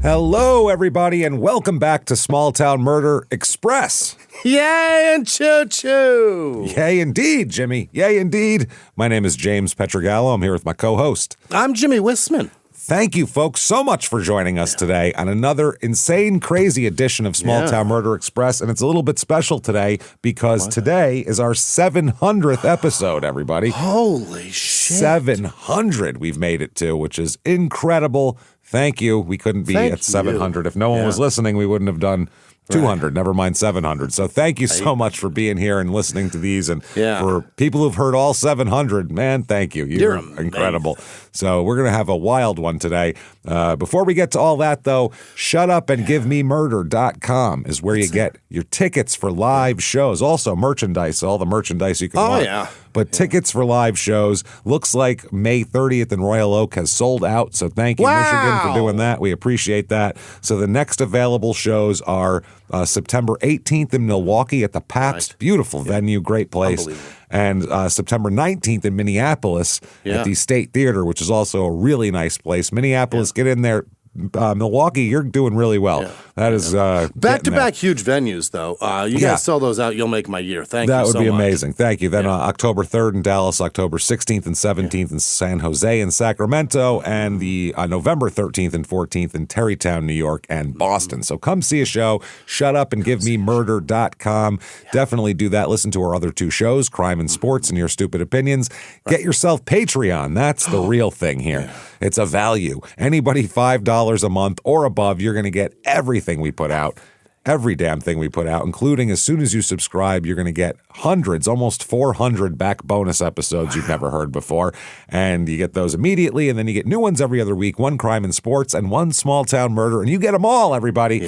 Hello, everybody, and welcome back to Small Town Murder Express. Yay and choo-choo! Yay, indeed, Jimmy. Yay, indeed. My name is James Petrogallo. I'm here with my co-host. I'm Jimmy Wisman. Thank you, folks, so much for joining us today on another insane, crazy edition of Small Town Murder Express. And it's a little bit special today because today is our 700th episode, everybody. Holy shit. 700 we've made it to, which is incredible. Thank you. We couldn't be at 700. If no one was listening, we wouldn't have done 200, never mind 700. So thank you so much for being here and listening to these. And for people who've heard all 700, man, thank you. You're incredible. So we're going to have a wild one today. Before we get to all that, though, shutupandgivememurder.com is where you get your tickets for live shows. Also, merchandise, all the merchandise you can want. But tickets for live shows. Looks like May 30th in Royal Oak has sold out. So thank you, Michigan, for doing that. We appreciate that. So the next available shows are September 18th in Milwaukee at the Pabst. Beautiful venue, great place. And September 19th in Minneapolis at the State Theater, which is also a really nice place. Minneapolis, get in there. Milwaukee, you're doing really well. That is back-to-back huge venues, though. You guys sell those out, you'll make my year. Thank you so much. That would be amazing. Thank you. Then October 3rd in Dallas, October 16th and 17th in San Jose and Sacramento, and the November 13th and 14th in Terrytown, New York, and Boston. So come see a show. Shutupandgivememurder.com. Definitely do that. Listen to our other two shows, Crime and Sports and Your Stupid Opinions. Get yourself Patreon. That's the real thing here. It's a value. Anybody $5 a month or above, you're going to get everything we put out, every damn thing we put out, including as soon as you subscribe, you're going to get hundreds, almost 400 back bonus episodes you've never heard before. And you get those immediately, and then you get new ones every other week, one Crime and Sports and one Small Town Murder, and you get them all, everybody.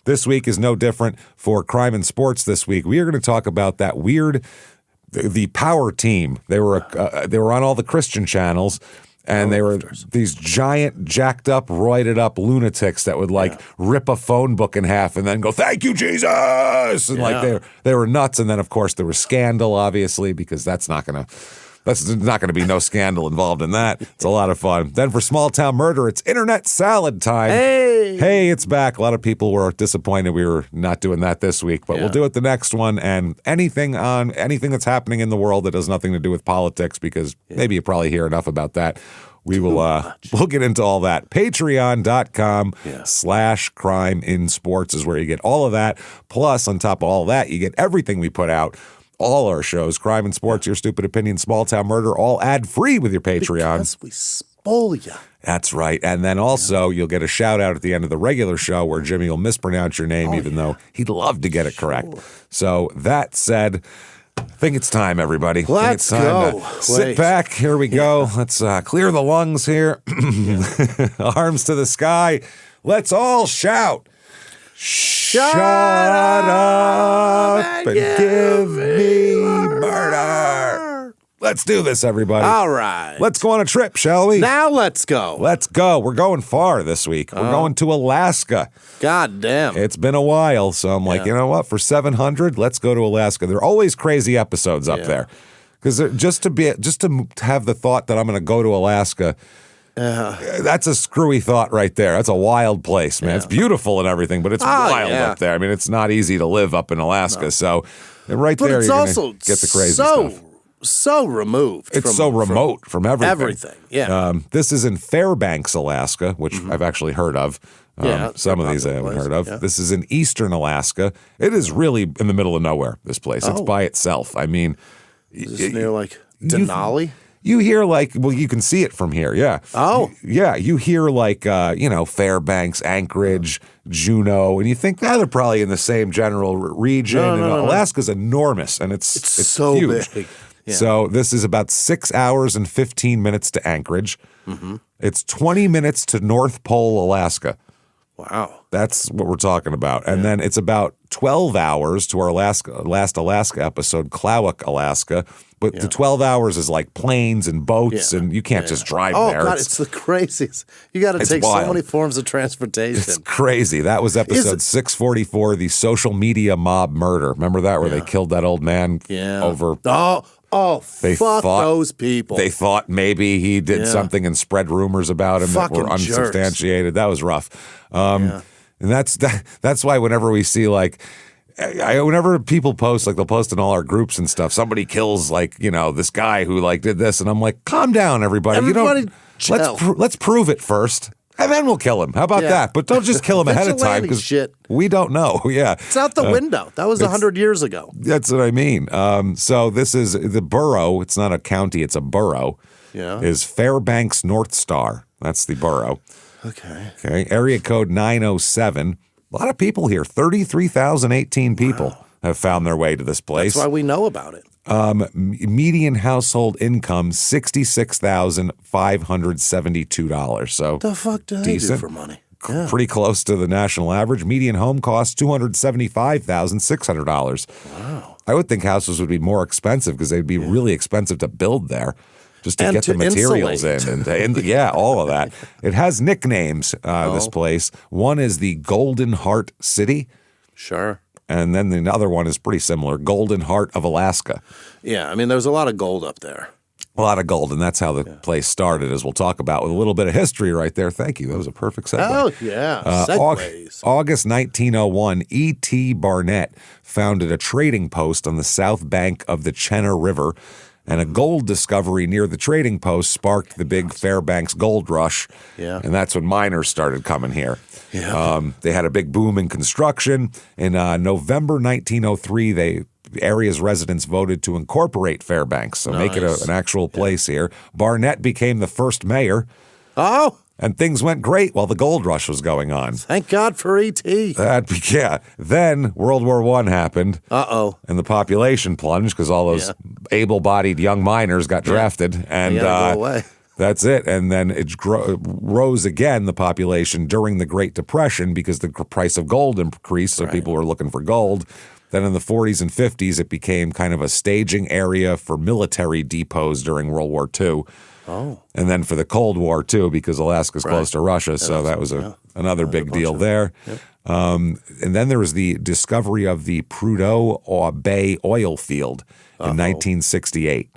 This week is no different. For Crime and Sports this week, we are going to talk about that weird, the power team. They were on all the Christian channels. And they were these giant, jacked up, roided up lunatics that would rip a phone book in half and then go, "Thank you, Jesus!" And they were nuts. And then of course there was scandal, obviously, because that's not gonna be no scandal involved in that. It's a lot of fun. Then for Small Town Murder, it's Internet Salad time. Hey, it's back. A lot of people were disappointed we were not doing that this week, but we'll do it the next one. And anything that's happening in the world that has nothing to do with politics, because maybe you probably hear enough about that. We will we'll get into all that. Patreon.com/crime in sports is where you get all of that. Plus, on top of all that, you get everything we put out. All our shows, Crime and Sports, Your Stupid Opinion, Small Town Murder, all ad-free with your Patreon. Because we spoil you. That's right. And then also you'll get a shout-out at the end of the regular show where Jimmy will mispronounce your name even though he'd love to get it correct. So that said, I think it's time, everybody. Let's go. Sit back. Here we go. Let's clear the lungs here. Arms to the sky. Let's all shout. Shut up and give me murder. Let's do this, everybody. All right. Let's go on a trip, shall we? Now let's go. Let's go. We're going far this week. We're going to Alaska. God damn. It's been a while, so I'm like, you know what? For 700, let's go to Alaska. There are always crazy episodes up there. Because just to have the thought that I'm going to go to Alaska, that's a screwy thought right there. That's a wild place, man. It's beautiful and everything, but it's wild up there. I mean, it's not easy to live up in Alaska. So right there, you're going to get the crazy stuff. So removed. It's so remote from everything. This is in Fairbanks, Alaska, which I've actually heard of. Some of these I haven't heard of. This is in eastern Alaska. It is really in the middle of nowhere, this place. It's by itself. I mean, is this near like Denali? You hear you can see it from here, you hear Fairbanks, Anchorage, Juneau, and you think they're probably in the same general region. No. Alaska's enormous, and it's so huge. Big. Yeah. So this is about 6 hours and 15 minutes to Anchorage. It's 20 minutes to North Pole, Alaska. Wow. That's what we're talking about. And then it's about 12 hours to our last Alaska episode, Klawock, Alaska. But the 12 hours is like planes and boats, and you can't just drive there. Oh, God, it's the craziest. You got to take so many forms of transportation. It's crazy. That was episode 644, the social media mob murder. Remember that, where they killed that old man over... Fuck those people. They thought maybe he did something and spread rumors about him that were unsubstantiated. Jerks. That was rough. And that's why whenever we see like... whenever people post, like they'll post in all our groups and stuff, somebody kills like, this guy who like did this, and I'm like, calm down, everybody. Let's prove it first, and then we'll kill him. How about that? But don't just kill him ahead of time, because we don't know. Yeah, it's out the window. That was 100 years ago. That's what I mean. So this is the borough. It's not a county. It's a borough. Yeah, is Fairbanks North Star. That's the borough. Okay. Area code 907. A lot of people here, 33,018 people have found their way to this place. That's why we know about it. Median household income, $66,572. So the fuck do they do for money? Yeah. Pretty close to the national average. Median home cost, $275,600. Wow. I would think houses would be more expensive because they'd be really expensive to build there. Just to get the materials in and all of that. It has nicknames, this place. One is the Golden Heart City. Sure. And then the other one is pretty similar, Golden Heart of Alaska. Yeah, I mean, there's a lot of gold up there. A lot of gold, and that's how the place started, as we'll talk about with a little bit of history right there. Thank you. That was a perfect segue. Oh, yeah. Segues. August 1901, E.T. Barnett founded a trading post on the south bank of the Chenna River. And a gold discovery near the trading post sparked the big Fairbanks gold rush. Yeah. And that's when miners started coming here. Yeah. They had a big boom in construction. In November 1903, the area's residents voted to incorporate Fairbanks, so make it an actual place here. Barnett became the first mayor. Oh! And things went great while the gold rush was going on. Thank God for E.T. Then World War I happened. Uh-oh. And the population plunged because all those able-bodied young miners got drafted. And go away. That's it. And then it rose again, the population, during the Great Depression because the price of gold increased, so people were looking for gold. Then in the 40s and 50s, it became kind of a staging area for military depots during World War II. Oh. And then for the Cold War, too, because Alaska's close to Russia, so that was another big deal there. Yep. And then there was the discovery of the Prudhoe Bay oil field in 1968.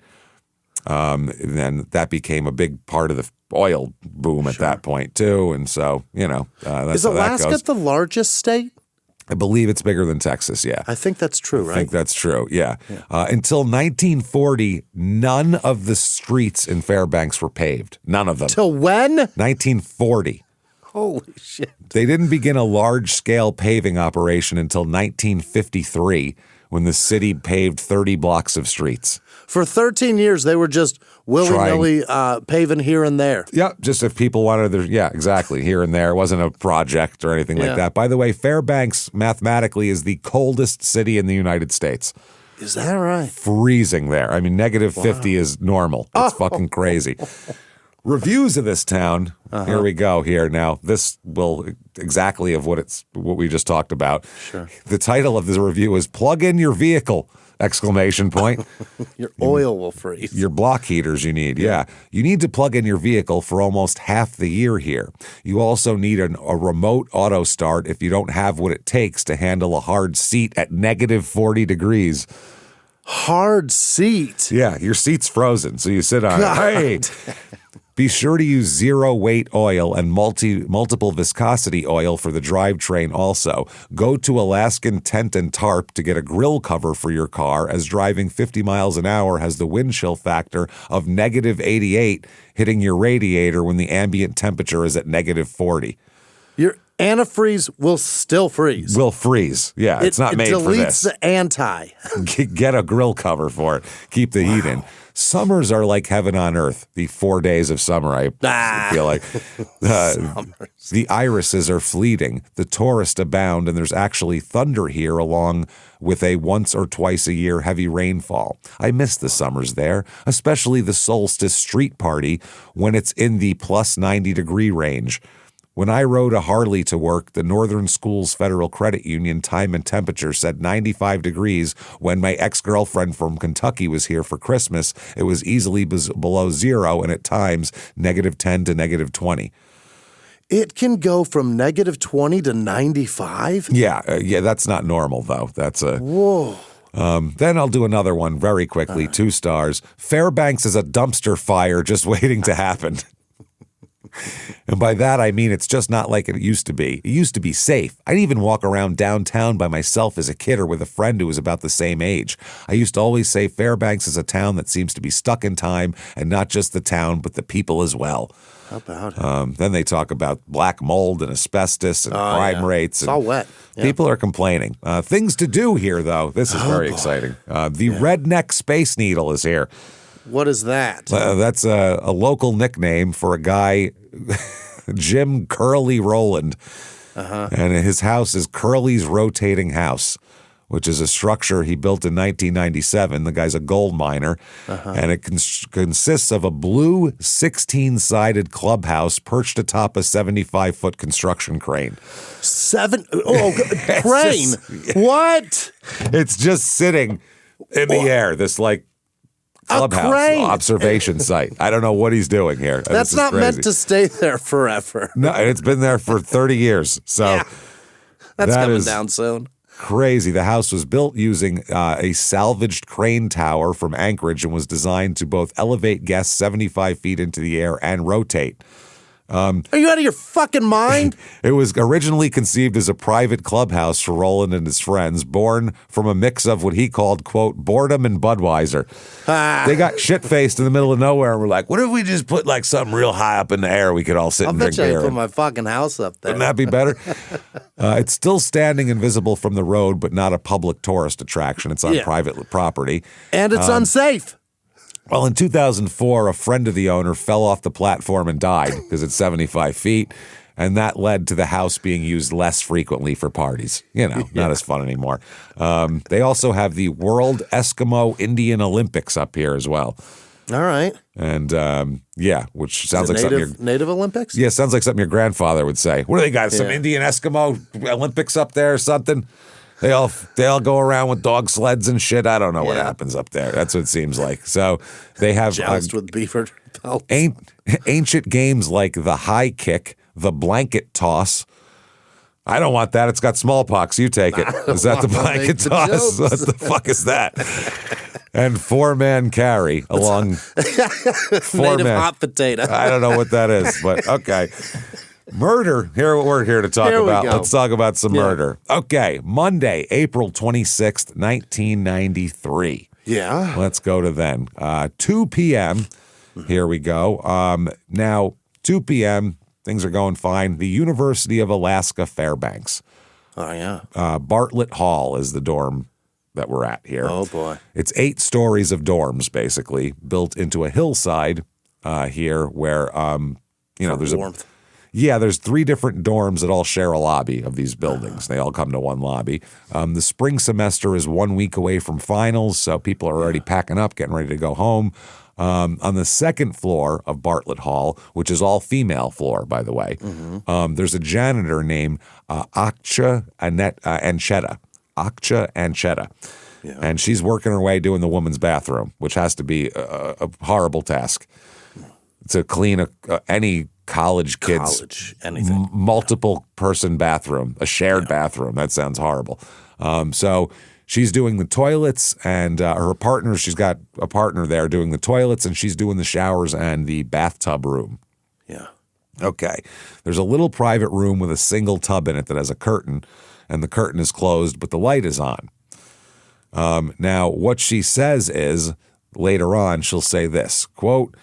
And then that became a big part of the oil boom at that point, too. And so, that's Is Alaska the largest state? I believe it's bigger than Texas, yeah. I think that's true, right? I think that's true, yeah. Until 1940, none of the streets in Fairbanks were paved. None of them. Till when? 1940. Holy shit. They didn't begin a large-scale paving operation until 1953, when the city paved 30 blocks of streets. For 13 years, they were just willy-nilly paving here and there. Yeah, just if people wanted exactly, here and there. It wasn't a project or anything like that. By the way, Fairbanks, mathematically, is the coldest city in the United States. Is that right? Freezing there. I mean, negative 50 is normal. It's fucking crazy. Reviews of this town. Here we go. Here now. This will exactly of what we just talked about. Sure. The title of this review is "Plug in your vehicle!" ! Your oil will freeze. Your block heaters you need. Yeah. You need to plug in your vehicle for almost half the year here. You also need a remote auto start if you don't have what it takes to handle a hard seat at negative 40 degrees. Hard seat? Yeah. Your seat's frozen, so you sit on it. Hey. Be sure to use zero-weight oil and multiple viscosity oil for the drivetrain also. Go to Alaskan Tent and Tarp to get a grill cover for your car, as driving 50 miles an hour has the wind chill factor of negative 88, hitting your radiator when the ambient temperature is at negative 40. Your antifreeze will still freeze. Will freeze. Yeah, it's not made for this. It deletes the anti. Get a grill cover for it. Keep the heat in. Summers are like heaven on earth. The 4 days of summer, I feel like. The irises are fleeting. The tourists abound, and there's actually thunder here along with a once or twice a year heavy rainfall. I miss the summers there, especially the solstice street party when it's in the plus 90 degree range. When I rode a Harley to work, the Northern Schools Federal Credit Union time and temperature said 95 degrees. When my ex-girlfriend from Kentucky was here for Christmas, it was easily below zero and at times -10 to -20. It can go from -20 to 95? Yeah, that's not normal, though. That's a... Whoa. Then I'll do another one very quickly, 2 stars. Fairbanks is a dumpster fire just waiting to happen. And by that, I mean it's just not like it used to be. It used to be safe. I'd even walk around downtown by myself as a kid or with a friend who was about the same age. I used to always say Fairbanks is a town that seems to be stuck in time, and not just the town, but the people as well. How about it? Then they talk about black mold and asbestos and crime rates. It's all wet. Yeah. People are complaining. Things to do here, though. This is very exciting. The Redneck Space Needle is here. What is that? That's a local nickname for a guy, Jim Curly Rowland. And his house is Curly's Rotating House, which is a structure he built in 1997. The guy's a gold miner. And it consists of a blue 16-sided clubhouse perched atop a 75-foot construction crane. Crane? What? It's just sitting in the air, this clubhouse observation site. I don't know what he's doing here. That's not meant to stay there forever. No, and it's been there for 30 years. So that's coming down soon. Crazy. The house was built using a salvaged crane tower from Anchorage and was designed to both elevate guests 75 feet into the air and rotate. Are you out of your fucking mind? It was originally conceived as a private clubhouse for Roland and his friends, born from a mix of what he called, quote, boredom and Budweiser. They got shit-faced in the middle of nowhere and were like, what if we just put something real high up in the air we could all sit and drink beer? I'll put my fucking house up there. Wouldn't that be better? It's still standing and visible from the road, but not a public tourist attraction. It's on private property. And it's unsafe. Well, in 2004, a friend of the owner fell off the platform and died because it's 75 feet, and that led to the house being used less frequently for parties. Not as fun anymore. They also have the World Eskimo Indian Olympics up here as well. All right. And, which sounds like something... Native Olympics? Yeah, sounds like something your grandfather would say. What do they got, some Indian Eskimo Olympics up there or something? They all go around with dog sleds and shit. I don't know what happens up there. That's what it seems like. So they have joust with beaver pelts. Ancient games like the high kick, the blanket toss. I don't want that. It's got smallpox. You take it. Is that the blanket toss? What the fuck is that? And 4-man carry along. Native hot potato. I don't know what that is, but okay. Murder. Here we're here to talk about. Let's talk about some murder. Okay, Monday, April 26th, 1993. Yeah. Let's go to then. 2 p.m. Here we go. Now, 2 p.m., things are going fine. The University of Alaska Fairbanks. Oh, yeah. Bartlett Hall is the dorm that we're at here. Oh, boy. It's 8 stories of dorms, basically, built into a hillside here where, there's warmth. There's 3 different dorms that all share a lobby of these buildings. They all come to one lobby. The spring semester is 1 week away from finals, so people are already packing up, getting ready to go home. On the second floor of Bartlett Hall, which is all female floor, by the way, there's a janitor named Akcha Anchetta. Akcha Anchetta. Yeah. And she's working her way doing the women's bathroom, which has to be a horrible task to clean any college kid's multiple person bathroom, a shared bathroom. That sounds horrible. So she's doing the toilets and her partner, she's got a partner there doing the toilets and she's doing the showers and the bathtub room. Yeah. Okay. There's a little private room with a single tub in it that has a curtain and the curtain is closed, but the light is on. Now, what she says is later on, she'll say this, quote,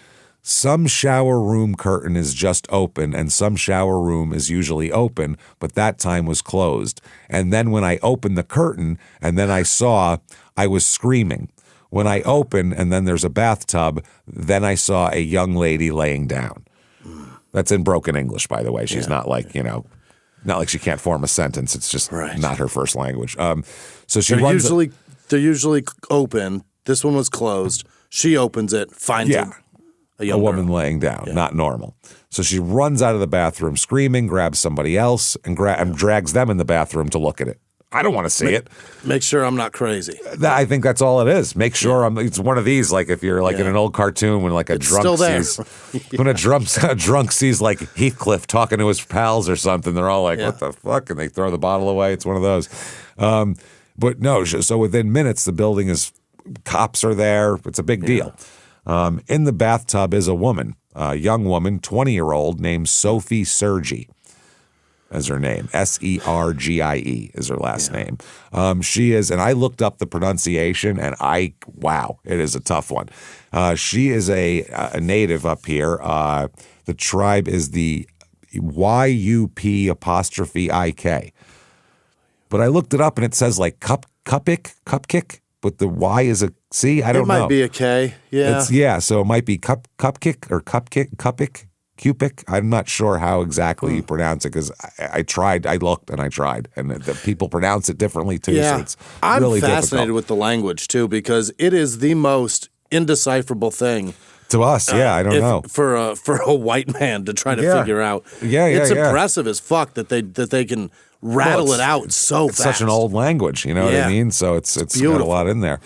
some shower room curtain is just open and some shower room is usually open, but that time was closed. And then when I opened the curtain and then I saw, I was screaming. When I opened and then there's a bathtub, then I saw a young lady laying down. That's in broken English, by the way. She's not like, not like she can't form a sentence. It's just not her first language. So she they're usually open. This one was closed. She opens it, finds it. young woman girl. laying down, not normal. So she runs out of the bathroom screaming, grabs somebody else, and drags them in the bathroom to look at it. I don't want to see it. Make sure I'm not crazy. I think that's all it is. Make sure it's one of these, like if you're like in an old cartoon when like a drunk sees when a drunk sees like Heathcliff talking to his pals or something, they're all like, what the fuck? And they throw the bottle away. It's one of those. But no, so within minutes, the building cops are there. It's a big deal. In the bathtub is a woman, a young woman, 20-year-old named Sophie Sergie. As her name. Sergie is her last name. She is, and I looked up the pronunciation, and wow, it is a tough one. She is a native up here. The tribe is the YUP''IK. But I looked it up, and it says like cupkick, but the Y is a C. I don't know. It might be a K. Yeah. So it might be cupkick or cupkick. Cupic. I'm not sure how exactly you pronounce it because I tried. I looked and I tried, and the people pronounce it differently too. Yeah. So it's really I'm fascinated difficult with the language too because it is the most indecipherable thing to us. I don't know for a white man to try to figure out. It's impressive as fuck that they can rattle it out so fast. It's such an old language. You know what I mean? So it's got a lot in there.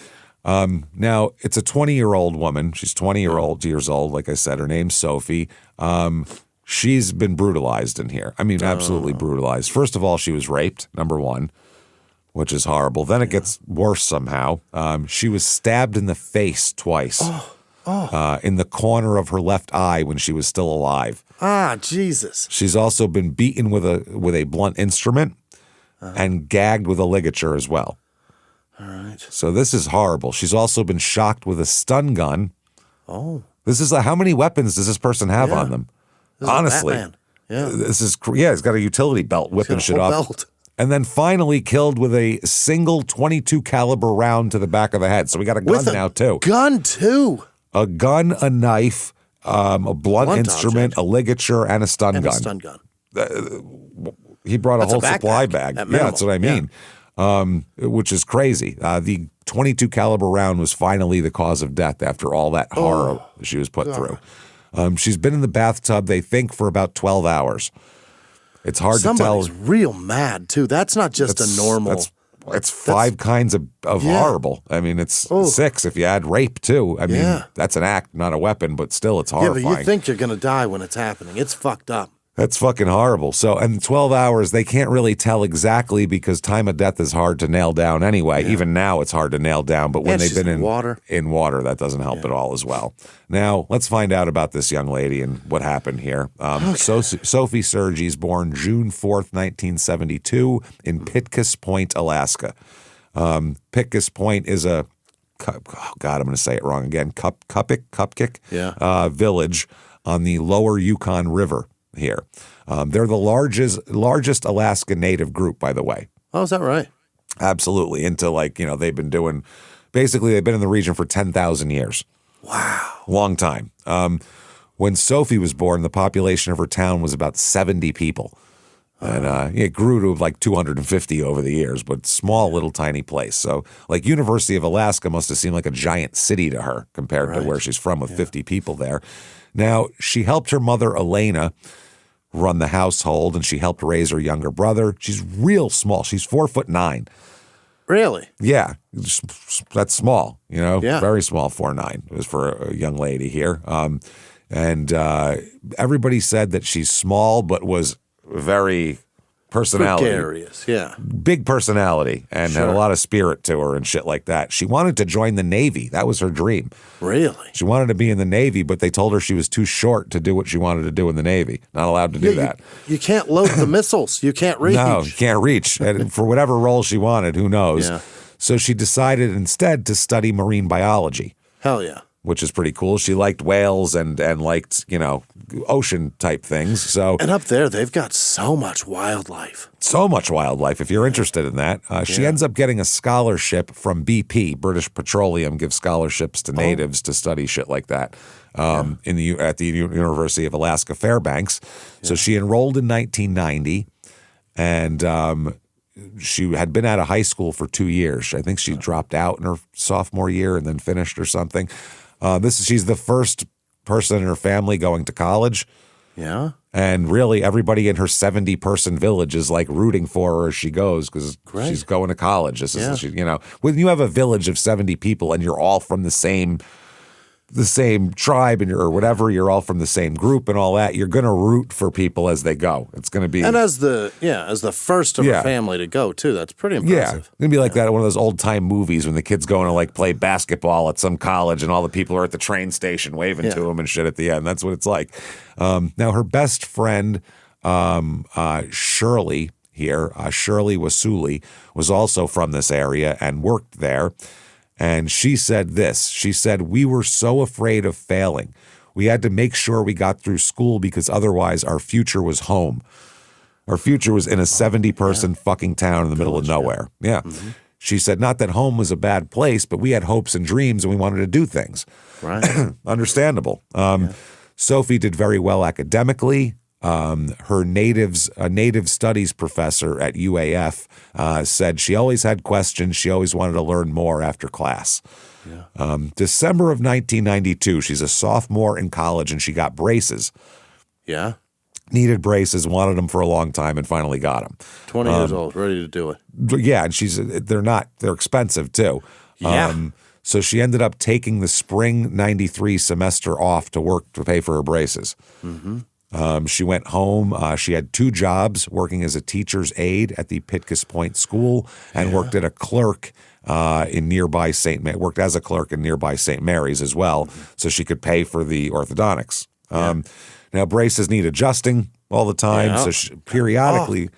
Now, it's a 20-year-old woman. She's 20 years old, like I said. Her name's Sophie. She's been brutalized in here. I mean, absolutely brutalized. First of all, she was raped, number one, which is horrible. Then it gets worse somehow. She was stabbed in the face twice in the corner of her left eye when she was still alive. Ah, Jesus. She's also been beaten with a blunt instrument and gagged with a ligature as well. All right. So this is horrible. She's also been shocked with a stun gun. Oh. This is how many weapons does this person have on them? Honestly. This is he's got a utility belt whipping shit up. Belt. And then finally killed with a single .22 caliber round to the back of the head. So we got a gun now too. Gun too. A gun, a knife, a blunt instrument, a ligature, and a stun gun. A stun gun. He brought a whole supply bag. Yeah, that's what I mean. Which is crazy. The .22 caliber round was finally the cause of death after all that horror she was put through. She's been in the bathtub, they think, for about 12 hours. It's hard to tell. Somebody's real mad, too. That's not just a normal. It's five kinds of horrible. I mean, it's 6 if you add rape, too. I mean, that's an act, not a weapon, but still, it's horrifying. Yeah, but you think you're going to die when it's happening. It's fucked up. That's fucking horrible. So, and 12 hours, they can't really tell exactly because time of death is hard to nail down anyway. Yeah. Even now, it's hard to nail down. But when they've been in water, that doesn't help at all as well. Now, let's find out about this young lady and what happened here. Sophie Sergie is born June 4th, 1972 in Pitkas Point, Alaska. Pitkas Point is I'm going to say it wrong again, Cupkick village on the lower Yukon River. Here. They're the largest Alaska Native group, by the way. Oh, is that right? Absolutely. They've been in the region for 10,000 years. Wow. Long time. When Sophie was born, the population of her town was about 70 people. And it grew to like 250 over the years, but small little tiny place. So like University of Alaska must have seemed like a giant city to her compared to where she's from with 50 people there. Now, she helped her mother, Elena, run the household, and she helped raise her younger brother. She's real small. She's 4'9". Really? Yeah. That's small, very small, 4'9". It was for a young lady here. And everybody said that she's small, but was very personality. Gregarious, big personality and had a lot of spirit to her and shit like that. She wanted to join the Navy. That was her dream. Really? She wanted to be in the Navy, but they told her she was too short to do what she wanted to do in the Navy. Not allowed to do that. You can't load the missiles. You can't reach. No, you can't reach. And for whatever role she wanted, who knows? Yeah. So she decided instead to study marine biology. Hell yeah. Which is pretty cool. She liked whales and liked, ocean type things. And up there, they've got so much wildlife. So much wildlife, if you're interested in that. She ends up getting a scholarship from BP, British Petroleum, gives scholarships to natives to study shit like that at the University of Alaska Fairbanks. So she enrolled in 1990, and she had been out of high school for 2 years. I think she dropped out in her sophomore year and then finished or something. She's the first person in her family going to college. Yeah. And really, everybody in her 70-person village is like rooting for her as she goes because she's going to college. This is, when you have a village of 70 people and you're all from the same tribe or whatever, you're all from the same group and all that, you're going to root for people as they go. It's going to be. And as the first of a family to go, too. That's pretty impressive. Yeah. It's going to be like that in one of those old time movies when the kid's going to like play basketball at some college and all the people are at the train station waving to him and shit at the end. That's what it's like. Now, her best friend, Shirley here, Shirley Wasuli, was also from this area and worked there. And she said this. She said, "We were so afraid of failing. We had to make sure we got through school because otherwise our future was home. Our future was in a 70-person fucking town in the middle of nowhere." Yeah. Mm-hmm. She said, not that home was a bad place, but we had hopes and dreams and we wanted to do things. Right. Understandable. Sophie did very well academically. Her native studies professor at UAF said she always had questions. She always wanted to learn more after class. Yeah. December of 1992, she's a sophomore in college and she got braces. Yeah. Needed braces, wanted them for a long time and finally got them. 20 years old, ready to do it. Yeah, and they're expensive too. Yeah. So she ended up taking the spring 93 semester off to work to pay for her braces. Mm-hmm. She went home. She had 2 jobs, working as a teacher's aide at the Pitkas Point School and worked as a clerk in nearby St. Mary's as well, so she could pay for the orthodontics. Now, braces need adjusting all the time, so periodically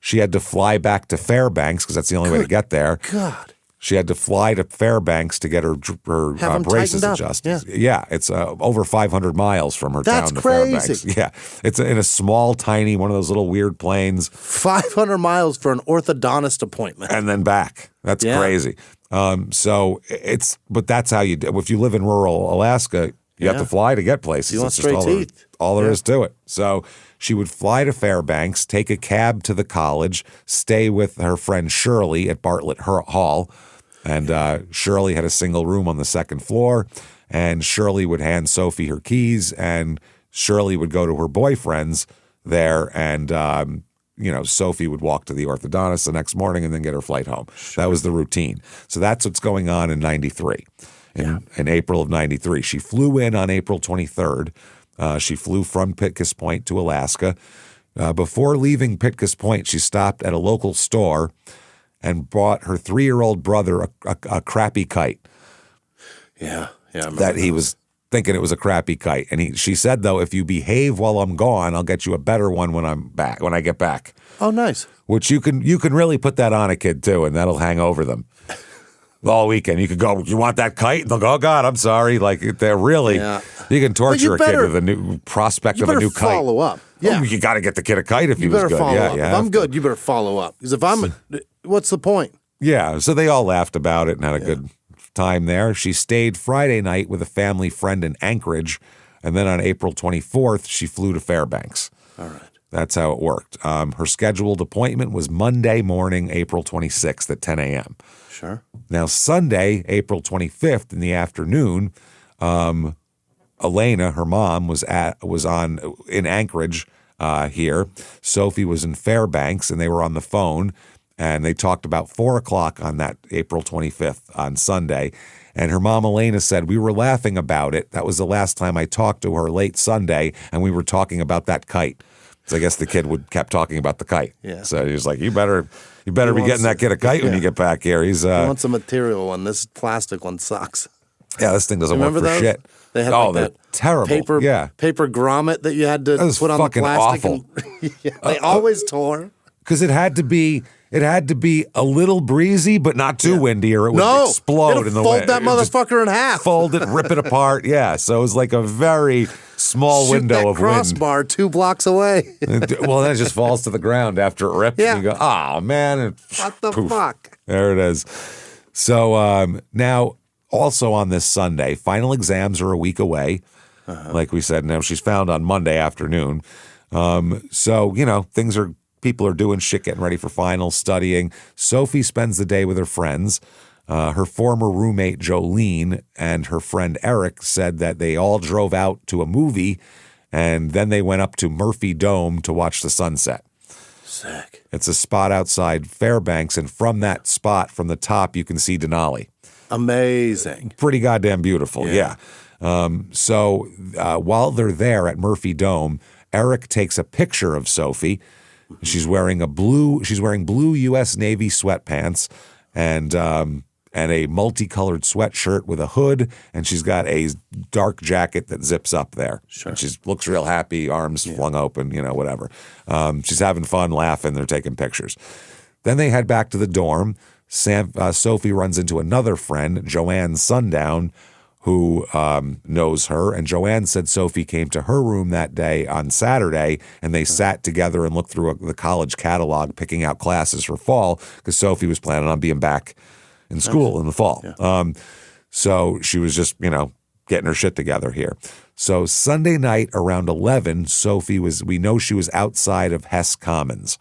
she had to fly back to Fairbanks because that's the only way to get there. God. She had to fly to Fairbanks to get her braces adjusted. Yeah, it's over 500 miles from her town to Fairbanks. Yeah, it's in a small, tiny, one of those little weird planes. 500 miles for an orthodontist appointment. And then back. That's crazy. But that's how you do. If you live in rural Alaska, you have to fly to get places. You want straight teeth. All there is to it. So she would fly to Fairbanks, take a cab to the college, stay with her friend Shirley at Bartlett Hall. And Shirley had a single room on the second floor, and Shirley would hand Sophie her keys, and Shirley would go to her boyfriend's there, and Sophie would walk to the orthodontist the next morning and then get her flight home. Sure. That was the routine. So that's what's going on in 93. In April of 93. She flew in on April 23rd. She flew from Pitkas Point to Alaska. Before leaving Pitkas Point, she stopped at a local store and bought her 3-year-old brother a crappy kite. Yeah. That he was thinking it was a crappy kite. And she said, though, if you behave while I'm gone, I'll get you a better one when I get back. Oh, nice. Which you can really put that on a kid, too, and that'll hang over them. All weekend. You could go, you want that kite? And they'll go, oh, God, I'm sorry. Like, they're really, you can torture a kid with a new prospect of a new kite. You better follow up. Yeah. Oh, you got to get the kid a kite if he was good. You better follow up. If I'm good, you better follow up. Because if I'm, what's the point? Yeah. So they all laughed about it and had a good time there. She stayed Friday night with a family friend in Anchorage. And then on April 24th, she flew to Fairbanks. All right. That's how it worked. Her scheduled appointment was Monday morning, April 26th at 10 a.m. Sure. Now, Sunday, April 25th in the afternoon, Elena, her mom, was in Anchorage here. Sophie was in Fairbanks, and they were on the phone, and they talked about 4 o'clock on that April 25th on Sunday. And her mom, Elena, said, we were laughing about it. That was the last time I talked to her late Sunday, and we were talking about that kite. So I guess the kid kept talking about the kite. Yeah. So he was like, you better be getting that kid a kite when you get back here. He wants a material one. This plastic one sucks. Yeah, this thing doesn't work for shit. They had that terrible paper grommet that you had to put on the plastic. Awful. They always tore. Because it had to be a little breezy, but not too windy, or it would explode in the wind. Fold that motherfucker in half. Fold it, rip it apart. Yeah, so it was like a very small window of wind. Crossbar 2 blocks away. Well, then it just falls to the ground after it rips. Yeah. And you go, oh, man. What the fuck? There it is. So now, also on this Sunday, final exams are a week away. Like we said, now she's found on Monday afternoon. So, people are doing shit, getting ready for finals, studying. Sophie spends the day with her friends. Her former roommate, Jolene, and her friend Eric said that they all drove out to a movie, and then they went up to Murphy Dome to watch the sunset. Sick. It's a spot outside Fairbanks, and from that spot, from the top, you can see Denali. Amazing. Pretty goddamn beautiful, yeah. So while they're there at Murphy Dome, Eric takes a picture of Sophie. She's wearing blue U.S. Navy sweatpants and a multicolored sweatshirt with a hood, and she's got a dark jacket that zips up there. Sure. And she looks real happy, arms flung open, whatever. She's having fun, laughing. They're taking pictures. Then they head back to the dorm. Sophie runs into another friend, Joanne Sundown, who knows her. And Joanne said Sophie came to her room that day on Saturday, and they sat together and looked through the college catalog, picking out classes for fall, because Sophie was planning on being back in school in the fall. Yeah. So she was just, getting her shit together here. So Sunday night around 11, we know she was outside of Hess Commons.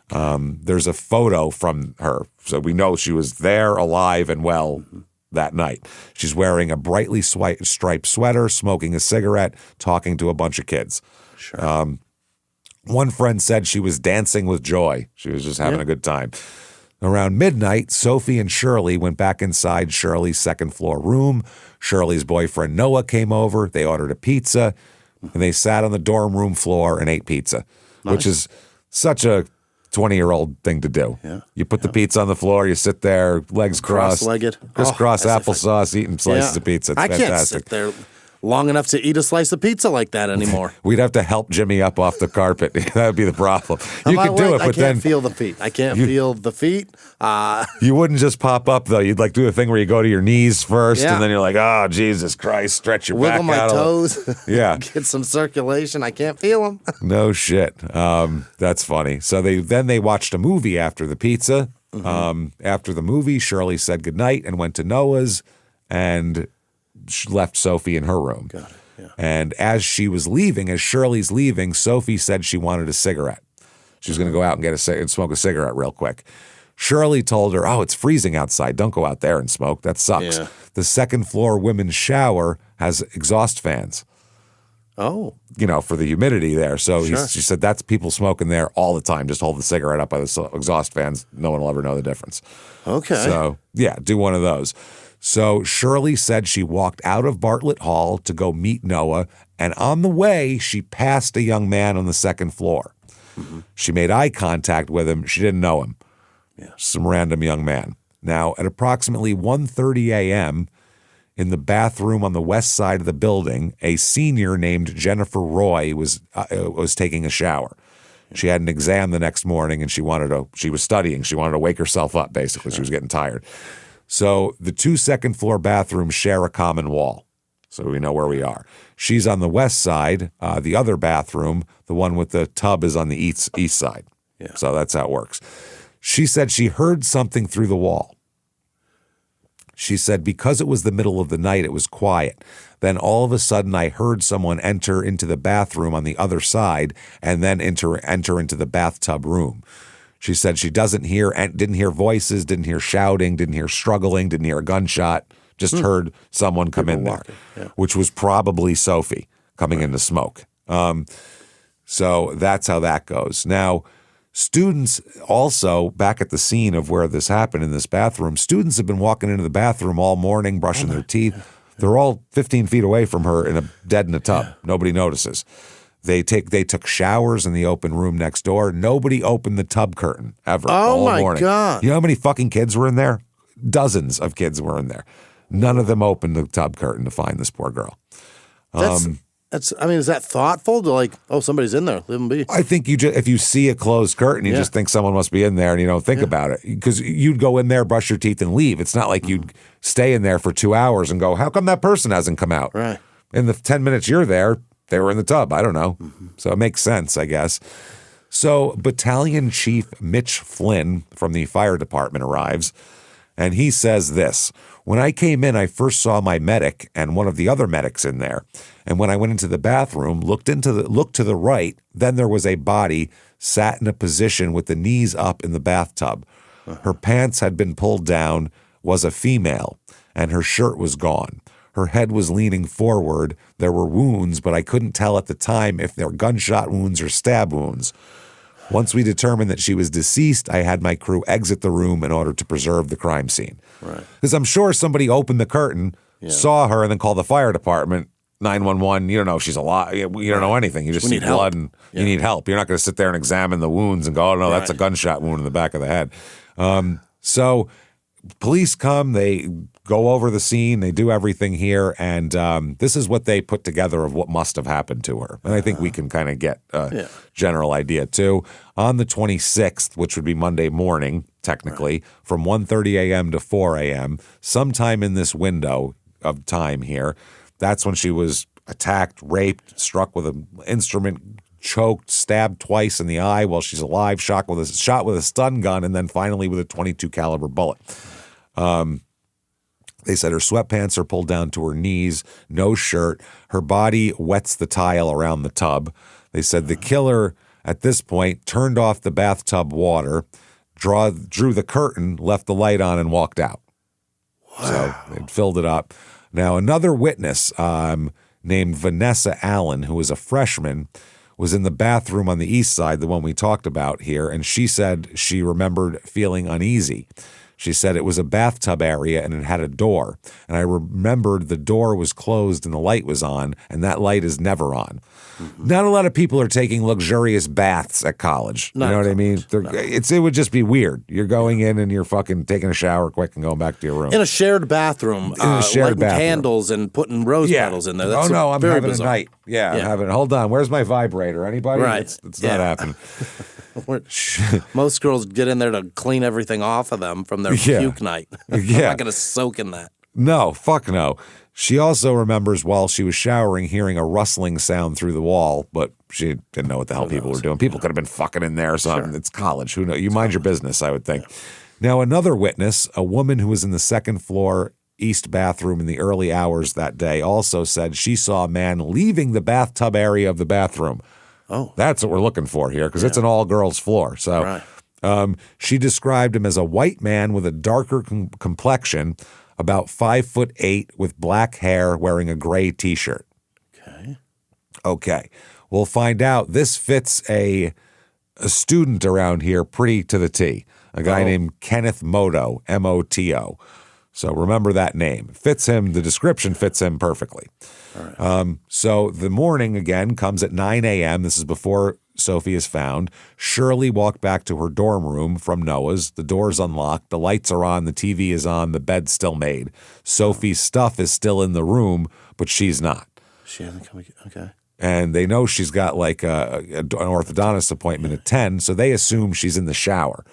There's a photo from her. So we know she was there alive and well that night. She's wearing a brightly striped sweater, smoking a cigarette, talking to a bunch of kids. Sure. One friend said she was dancing with joy. She was just having a good time. Around midnight, Sophie and Shirley went back inside Shirley's second-floor room. Shirley's boyfriend Noah came over. They ordered a pizza, and they sat on the dorm room floor and ate pizza, which is such a 20-year-old thing to do. Yeah. You put the pizza on the floor, you sit there, legs crossed, cross-legged, crisscross applesauce, eating slices of pizza. It's fantastic. Can't sit there long enough to eat a slice of pizza like that anymore. We'd have to help Jimmy up off the carpet. That would be the problem. You can do it, but then I can't feel the feet. I can't feel the feet. You wouldn't just pop up though. You'd do a thing where you go to your knees first, and then you're like, "Oh Jesus Christ!" Stretch your back out. Wiggle my toes. Yeah, get some circulation. I can't feel them. No shit. That's funny. So they watched a movie after the pizza. After the movie, Shirley said goodnight and went to Noah's, and left Sophie in her room. Got it. Yeah. And as Shirley's leaving, Sophie said she wanted a cigarette. She was going to go out and smoke a cigarette real quick. Shirley told her, "Oh, it's freezing outside. Don't go out there and smoke. That sucks." Yeah. The second floor women's shower has exhaust fans. Oh. For the humidity there. So she said that's people smoking there all the time. Just hold the cigarette up by the exhaust fans. No one will ever know the difference. Okay. So, yeah, do one of those. So Shirley said she walked out of Bartlett Hall to go meet Noah, and on the way, she passed a young man on the second floor. She made eye contact with him. She didn't know him. Yeah. Some random young man. Now, at approximately 1:30 a.m., in the bathroom on the west side of the building, a senior named Jennifer Roy was taking a shower. She had an exam the next morning, and she was studying. She wanted to wake herself up, basically. She was getting tired. So the 2 second-floor bathrooms share a common wall. So we know where we are. She's on the west side. The other bathroom, the one with the tub, is on the east side. Yeah. So that's how it works. She said she heard something through the wall. She said because it was the middle of the night, it was quiet. Then all of a sudden, I heard someone enter into the bathroom on the other side and then enter into the bathtub room. She said she didn't hear voices, didn't hear shouting, didn't hear struggling, didn't hear a gunshot, just heard someone come in there, which was probably Sophie coming in to smoke. So that's how that goes. Now, students also, back at the scene of where this happened in this bathroom, students have been walking into the bathroom all morning, brushing their teeth. They're all 15 feet away from her dead in a tub. Nobody notices. They took showers in the open room next door. Nobody opened the tub curtain ever all morning. Oh, my God. You know how many fucking kids were in there? Dozens of kids were in there. None of them opened the tub curtain to find this poor girl. Is that thoughtful to somebody's in there, leave them be? I think if you see a closed curtain, you just think someone must be in there and you don't think about it. Because you'd go in there, brush your teeth, and leave. It's not like you'd stay in there for 2 hours and go, how come that person hasn't come out? Right. In the 10 minutes you're there, they were in the tub. I don't know. So it makes sense, I guess. So Battalion Chief Mitch Flynn from the fire department arrives, and he says this: "When I came in, I first saw my medic and one of the other medics in there. And when I went into the bathroom, looked to the right, then there was a body sat in a position with the knees up in the bathtub. Her pants had been pulled down, was a female, and her shirt was gone. Her head was leaning forward. There were wounds, but I couldn't tell at the time if they were gunshot wounds or stab wounds. Once we determined that she was deceased, I had my crew exit the room in order to preserve the crime scene. Right. Because I'm sure somebody opened the curtain, saw her, and then called the fire department. 911, you don't know if she's alive. You don't know anything. You just see blood and you need help. You're not going to sit there and examine the wounds and go, oh, no, that's a gunshot wound in the back of the head. So police come, they go over the scene, they do everything here, and this is what they put together of what must have happened to her. And I think we can kind of get a general idea, too. On the 26th, which would be Monday morning, technically, from 1:30 a.m. to 4 a.m., sometime in this window of time here, that's when she was attacked, raped, struck with an instrument, choked, stabbed twice in the eye while she's alive, shot with a stun gun, and then finally with a .22 caliber bullet. They said her sweatpants are pulled down to her knees, no shirt. Her body wets the tile around the tub. They said the killer, at this point, turned off the bathtub water, drew the curtain, left the light on, and walked out. Wow. So they'd filled it up. Now, another witness named Vanessa Allen, who was a freshman, was in the bathroom on the east side, the one we talked about here, and she said she remembered feeling uneasy. She said it was a bathtub area and it had a door. And I remembered the door was closed and the light was on, and that light is never on. Mm-hmm. Not a lot of people are taking luxurious baths at college. You know what I mean? It would just be weird. You're going in and you're fucking taking a shower quick and going back to your room. In a shared bathroom. Lighting candles and putting rose petals in there. That's I'm having bizarre. a night. I'm having, hold on, where's my vibrator? Anybody? Right. It's not happening. Most girls get in there to clean everything off of them from their puke night. I'm not going to soak in that. No, fuck no. She also remembers while she was showering hearing a rustling sound through the wall, but she didn't know what the hell people were doing. People could have been fucking in there or something. Sure. It's college. Who knows? You mind your business, I would think. Now, another witness, a woman who was in the second floor east bathroom in the early hours that day, also said she saw a man leaving the bathtub area of the bathroom. Oh, that's what we're looking for here, because it's an all-girls floor. So she described him as a white man with a darker complexion, about 5'8", with black hair, wearing a gray T-shirt. Okay. We'll find out. This fits a student around here pretty to the T, a guy named Kenneth Moto, M-O-T-O. So remember that name. Fits him. The description fits him perfectly. All right. So the morning, again, comes at 9 a.m. This is before Sophie is found. Shirley walked back to her dorm room from Noah's. The door's unlocked. The lights are on. The TV is on. The bed's still made. Sophie's stuff is still in the room, but she's not. She hasn't come again. Okay. And they know she's got like an orthodontist appointment at 10, so they assume she's in the shower.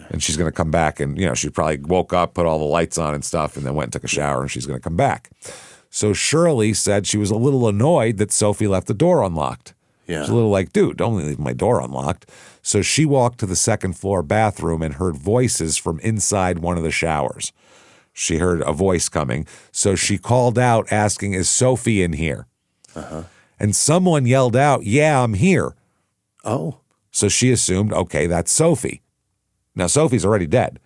And she's going to come back and, she probably woke up, put all the lights on and stuff, and then went and took a shower, and she's going to come back. So Shirley said she was a little annoyed that Sophie left the door unlocked. Yeah. She's a little like, dude, don't leave my door unlocked. So she walked to the second floor bathroom and heard voices from inside one of the showers. She heard a voice coming. So she called out asking, is Sophie in here? And someone yelled out, yeah, I'm here. Oh. So she assumed, okay, that's Sophie. Now, Sophie's already dead,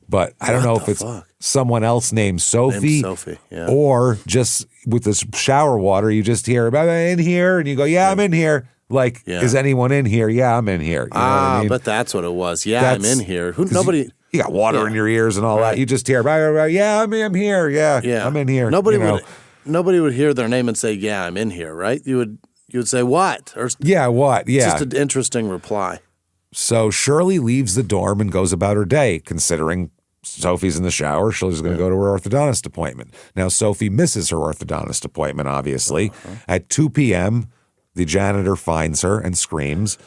but I don't know if it's someone else named Sophie, or just with this shower water, you just hear, I'm in here, and you go, yeah, I'm in here. Like, is anyone in here? Yeah, I'm in here. You know what I mean? But that's what it was. Yeah, I'm in here. Nobody. You got water in your ears and all that. You just hear, yeah, I'm here. Yeah, I'm in here. Nobody would hear their name and say, yeah, I'm in here, right? You would say, what? Or, what? Yeah. Just an interesting reply. So Shirley leaves the dorm and goes about her day, considering Sophie's in the shower. Shirley's going to go to her orthodontist appointment. Now, Sophie misses her orthodontist appointment, obviously. At 2 p.m., the janitor finds her and screams,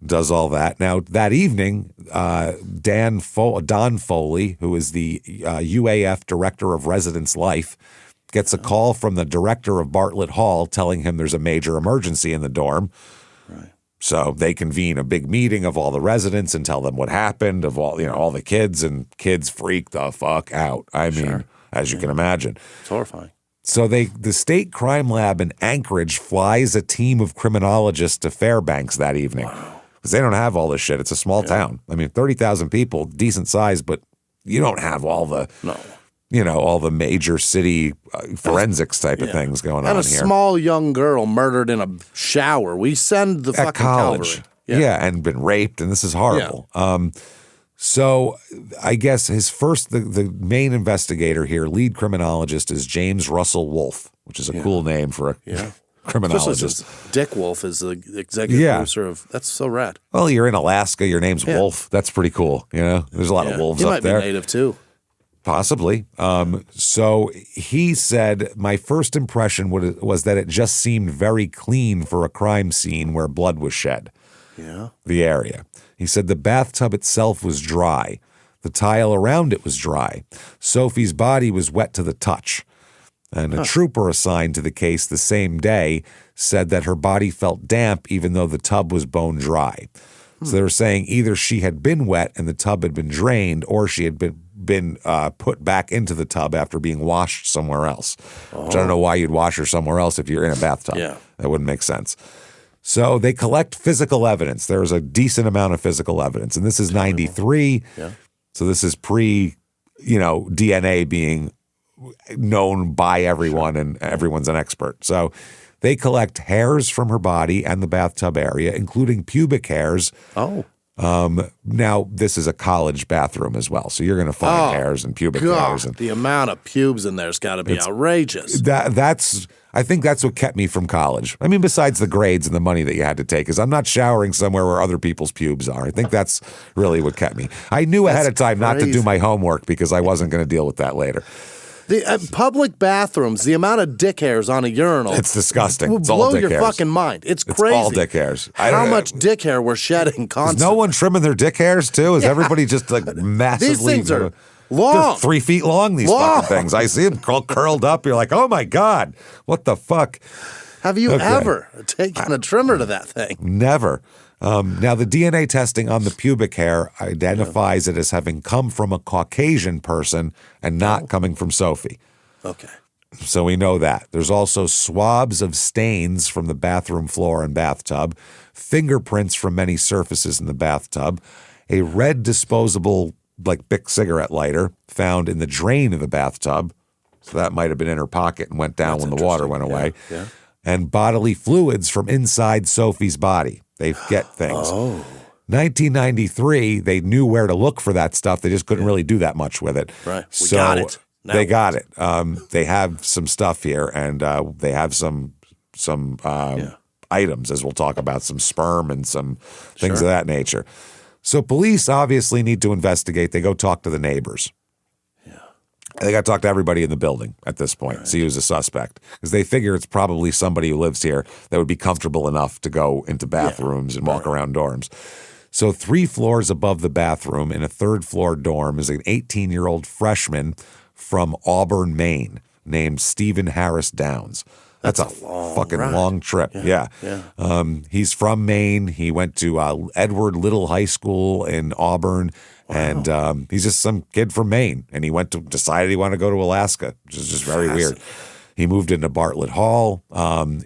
does all that. Now, that evening, Don Foley, who is the UAF Director of Residence Life, gets a call from the director of Bartlett Hall telling him there's a major emergency in the dorm. Right. So they convene a big meeting of all the residents and tell them what happened, of all the kids, and kids freak the fuck out. I mean, as you can imagine. It's horrifying. So the state crime lab in Anchorage flies a team of criminologists to Fairbanks that evening. Wow. Because they don't have all this shit. It's a small town. I mean, 30,000 people, decent size, but you don't have all the all the major city forensics type of things going on here. And a small young girl murdered in a shower. We send the fucking college. cavalry. Yeah, and been raped, and this is horrible. Yeah. So I guess the main investigator here, lead criminologist, is James Russell Wolfe, which is a cool name for a criminologist. Dick Wolf is the executive producer of. That's so rad. Well, you're in Alaska. Your name's Wolf. That's pretty cool. There's a lot of wolves up there. He might be native too. Possibly. So he said, my first impression was that it just seemed very clean for a crime scene where blood was shed. Yeah. The area. He said the bathtub itself was dry. The tile around it was dry. Sophie's body was wet to the touch. And a trooper assigned to the case the same day said that her body felt damp even though the tub was bone dry. So they were saying either she had been wet and the tub had been drained, or she had been put back into the tub after being washed somewhere else. Which I don't know why you'd wash her somewhere else if you're in a bathtub. Yeah. That wouldn't make sense. So they collect physical evidence. There's a decent amount of physical evidence. And this is 93. Yeah. So this is pre, DNA being known by everyone and everyone's an expert. So they collect hairs from her body and the bathtub area, including pubic hairs. Oh. Now, this is a college bathroom as well. So you're going to find hairs and pubic hairs. And the amount of pubes in there's got to be outrageous. I think that's what kept me from college. I mean, besides the grades and the money that you had to take, is I'm not showering somewhere where other people's pubes are. I think that's really what kept me. I knew ahead of time not to do my homework because I wasn't going to deal with that later. The public bathrooms, the amount of dick hairs on a urinal. It's disgusting. Will blow your fucking mind. It's crazy. It's all dick hairs. How much dick hair we're shedding constantly. Is no one trimming their dick hairs too? Is everybody just like massively? These things are long. 3 feet long, these fucking things. I see them curled up. You're like, oh my God, what the fuck? Have you ever taken a trimmer to that thing? Never. Now, the DNA testing on the pubic hair identifies it as having come from a Caucasian person and not coming from Sophie. Okay. So we know that. There's also swabs of stains from the bathroom floor and bathtub, fingerprints from many surfaces in the bathtub, a red disposable, like Bic cigarette lighter found in the drain of the bathtub. So that might have been in her pocket and went down when the water went away. Yeah. And bodily fluids from inside Sophie's body. They get things. 1993, they knew where to look for that stuff. They just couldn't really do that much with it. Right. We got it. They got it. They have some stuff here, and they have some items, as we'll talk about, some sperm and some things of that nature. So police obviously need to investigate. They go talk to the neighbors. They got to talk to everybody in the building at this point, see who's a suspect. Because they figure it's probably somebody who lives here that would be comfortable enough to go into bathrooms and walk around dorms. So 3 floors above the bathroom in a 3rd floor dorm is an 18-year-old freshman from Auburn, Maine, named Stephen Harris Downs. That's a long trip. Yeah. He's from Maine. He went to Edward Little High School in Auburn. Wow. And he's just some kid from Maine. And he decided he wanted to go to Alaska, which is just very weird. He moved into Bartlett Hall.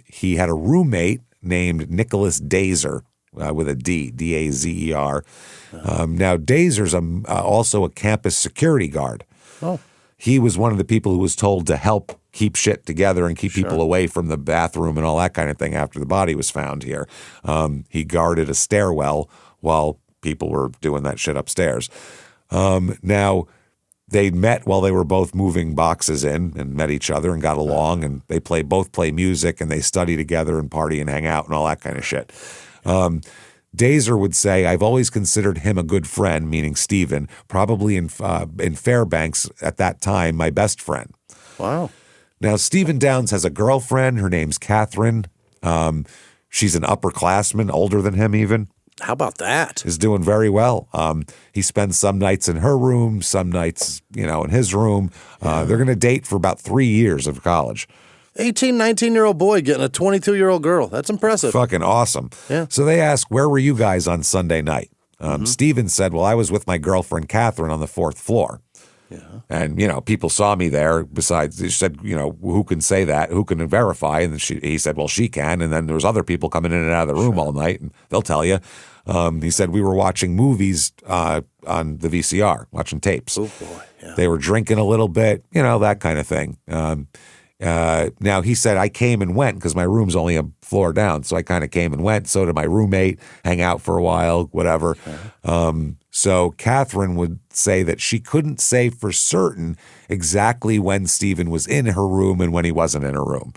He had a roommate named Nicholas Dazer with a D, D-A-Z-E-R. Now, Dazer's also a campus security guard. Oh. He was one of the people who was told to help keep shit together and keep people away from the bathroom and all that kind of thing after the body was found here. He guarded a stairwell while people were doing that shit upstairs. Now, they met while they were both moving boxes in and met each other and got along, and they both play music and they study together and party and hang out and all that kind of shit. Dazer would say, I've always considered him a good friend, meaning Stephen, probably in Fairbanks at that time, my best friend. Wow. Now, Stephen Downs has a girlfriend. Her name's Catherine. She's an upperclassman, older than him even. How about that? Is doing very well. He spends some nights in her room, some nights, in his room. They're going to date for about 3 years of college. 18, 19-year-old boy getting a 22-year-old girl. That's impressive. Fucking awesome. Yeah. So they ask, where were you guys on Sunday night? Stephen said, well, I was with my girlfriend, Catherine, on the 4th floor. Yeah. And, people saw me there. Besides, she said, who can say that? Who can verify? And he said, well, she can. And then there was other people coming in and out of the room all night, and they'll tell you. He said we were watching movies on the VCR, watching tapes. Oh, boy. Yeah. They were drinking a little bit, that kind of thing. Now, he said I came and went because my room's only a floor down. So I kind of came and went. So did my roommate, hang out for a while, whatever. So Catherine would say that she couldn't say for certain exactly when Stephen was in her room and when he wasn't in her room.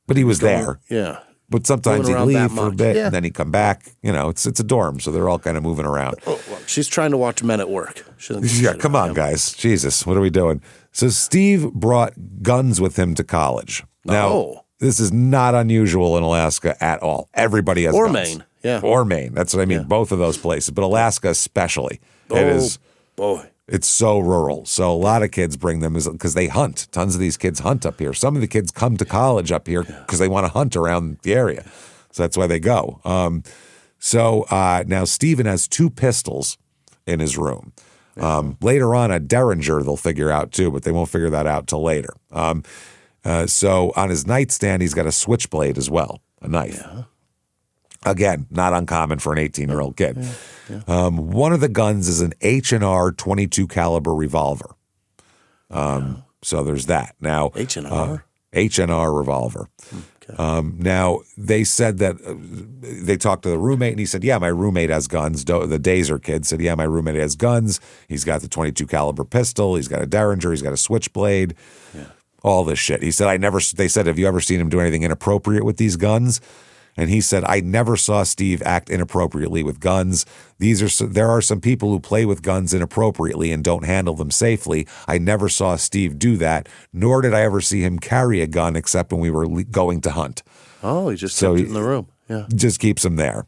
But he was there. Yeah. But sometimes he'd leave for a bit and then he'd come back. It's a dorm, so they're all kind of moving around. Oh, well, she's trying to watch Men at Work. Yeah, come on, guys. Jesus, what are we doing? So Steve brought guns with him to college. Now, this is not unusual in Alaska at all. Everybody has guns. Or Maine. Yeah. Or Maine. That's what I mean. Yeah. Both of those places. But Alaska especially. It is. Boy. It's so rural. So a lot of kids bring them because they hunt. Tons of these kids hunt up here. Some of the kids come to college up here because they want to hunt around the area. So that's why they go. Now Stephen has 2 pistols in his room. Later on, a Derringer they'll figure out too, but they won't figure that out till later. So on his nightstand, he's got a switchblade as well, a knife. Yeah. Again, not uncommon for an 18-year-old kid. Yeah. One of the guns is an H&R 22 caliber revolver. So there's that. Now H&R? H&R revolver. Okay. Now they said that they talked to the roommate and he said, yeah, my roommate has guns. The Dazer kid said, yeah, my roommate has guns. He's got the 22 caliber pistol. He's got a Derringer. He's got a switchblade. Yeah. All this shit. He said, they said, have you ever seen him do anything inappropriate with these guns? And he said, I never saw Steve act inappropriately with guns. There are some people who play with guns inappropriately and don't handle them safely. I never saw Steve do that, nor did I ever see him carry a gun except when we were going to hunt. Oh, he just kept it in the room. Yeah. Just keeps him there.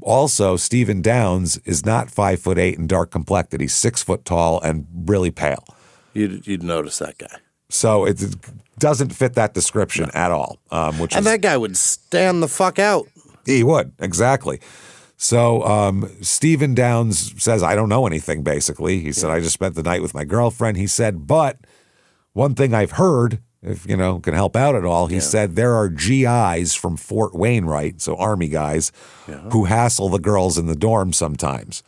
Also, Stephen Downs is not 5'8" and dark complected. He's 6 foot tall and really pale. You'd notice that guy. So it doesn't fit that description at all. That guy would stand the fuck out. He would, exactly. So Stephen Downs says, I don't know anything, basically. He said, I just spent the night with my girlfriend. He said, but one thing I've heard, if, can help out at all, he said there are GIs from Fort Wainwright, so Army guys, who hassle the girls in the dorm sometimes.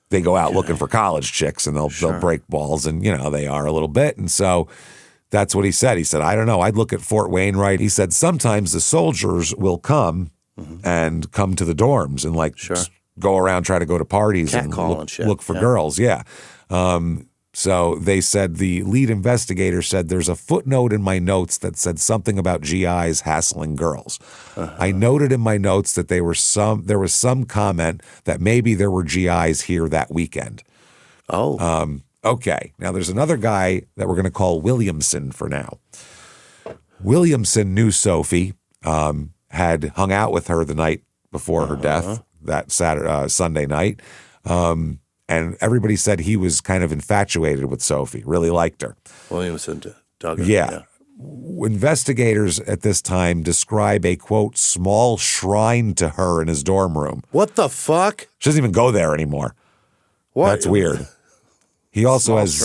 They go out looking for college chicks and they'll break balls and, they are a little bit. And so that's what he said. He said, I don't know. I'd look at Fort Wainwright. He said, sometimes the soldiers will come and come to the dorms and just go around, try to go to parties and look for girls. Yeah. So they said the lead investigator said there's a footnote in my notes that said something about GIs hassling girls. I noted in my notes that there was some comment that maybe there were GIs here that weekend. Oh. Okay. Now there's another guy that we're going to call Williamson for now. Williamson knew Sophie, had hung out with her the night before her death, that Sunday night. And everybody said he was kind of infatuated with Sophie, really liked her. Williamson dug her. Yeah. Investigators at this time describe a, quote, small shrine to her in his dorm room. What the fuck? She doesn't even go there anymore. What? That's weird. He also has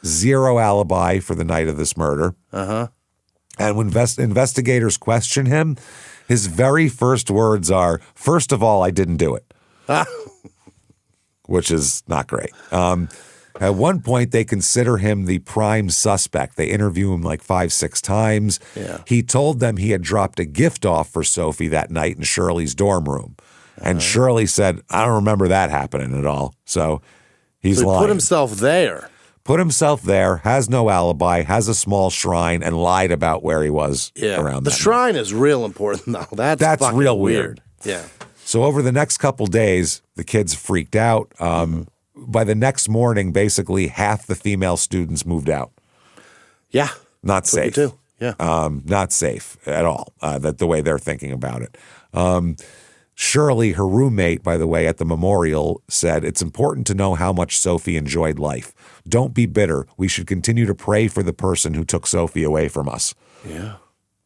zero alibi for the night of this murder. And when investigators question him, his very first words are, first of all, I didn't do it. Which is not great. At one point, they consider him the prime suspect. They interview him 5-6 times. Yeah. He told them he had dropped a gift off for Sophie that night in Shirley's dorm room. And Shirley said, I don't remember that happening at all. So he's lying. Put himself there. Put himself there, has no alibi, has a small shrine, and lied about where he was around that. The shrine is real important, though. That's real weird. Yeah. So over the next couple days, the kids freaked out. By the next morning, basically half the female students moved out. Yeah. Not safe. Too. Yeah. Not safe at all, the way they're thinking about it. Shirley, her roommate, by the way, at the memorial said, it's important to know how much Sophie enjoyed life. Don't be bitter. We should continue to pray for the person who took Sophie away from us. Yeah.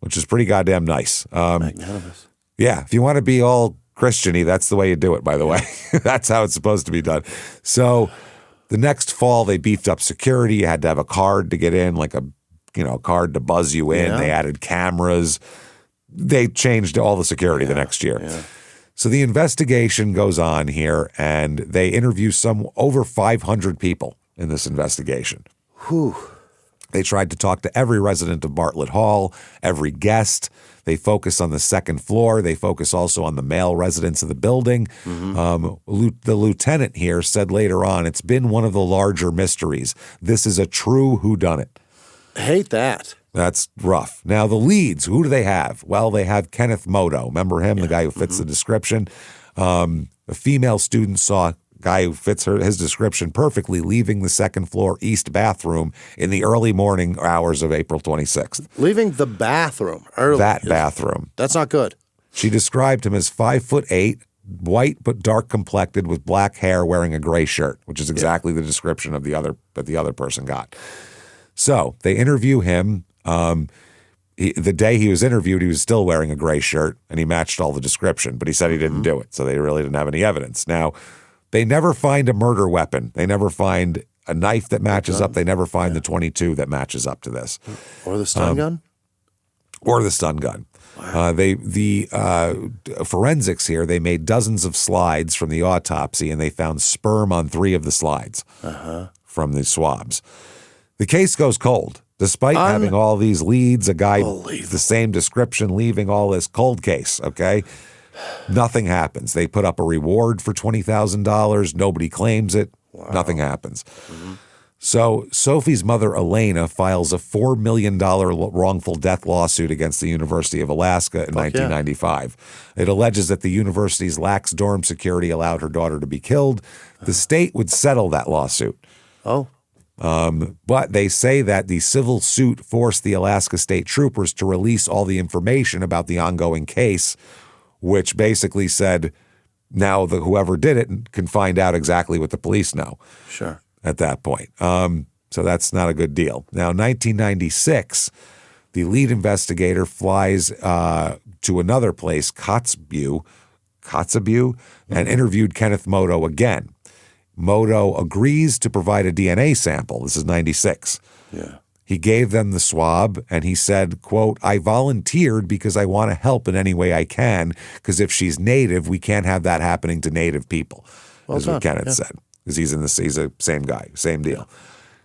Which is pretty goddamn nice. Magnanimous. Yeah. If you want to be all Christian-y, that's the way you do it, by the way. That's how it's supposed to be done. So The next fall, they beefed up security. You had to have a card to get in, like a card to buzz you in. Yeah. They added cameras. They changed all the security the next year. Yeah. So the investigation goes on here, and they interview over 500 people in this investigation. Whew. They tried to talk to every resident of Bartlett Hall, every guest. They focus on the second floor. They focus also on the male residents of the building. Mm-hmm. The lieutenant here said later on, it's been one of the larger mysteries. This is a true whodunit. I hate that. That's rough. Now, the leads, who do they have? Well, they have Kenneth Moto. Remember him, the guy who fits the description? A female student saw a guy who fits his description perfectly leaving the second floor east bathroom in the early morning hours of April 26th. Leaving the bathroom early? That bathroom. That's not good. She described him as 5'8", white but dark complected with black hair, wearing a gray shirt, which is exactly the description of the other person got. So they interview him. The day he was interviewed, he was still wearing a gray shirt, and he matched all the description, but he said he didn't do it, so they really didn't have any evidence. Now, they never find a murder weapon. They never find a knife that matches up. They never find the .22 that matches up to this. Or the stun gun? Or the stun gun. Wow. The forensics here, they made dozens of slides from the autopsy, and they found sperm on 3 of the slides from the swabs. The case goes cold. Despite having all these leads, a guy the same description, leaving all this cold case, okay? Nothing happens. They put up a reward for $20,000. Nobody claims it. Wow. Nothing happens. Mm-hmm. So Sophie's mother, Elena, files a $4 million wrongful death lawsuit against the University of Alaska in 1995. It alleges that the university's lax dorm security allowed her daughter to be killed. The state would settle that lawsuit. Oh. But they say that the civil suit forced the Alaska State Troopers to release all the information about the ongoing case, which basically said now whoever did it can find out exactly what the police know. Sure. At that point. So that's not a good deal. Now, 1996, the lead investigator flies to another place, Kotzebue, and interviewed Kenneth Moto again. Moto agrees to provide a DNA sample. This is 96. Yeah. He gave them the swab, and he said, quote, I volunteered because I want to help in any way I can, because if she's Native, we can't have that happening to Native people, is what Kenneth said, because he's a same guy, same deal.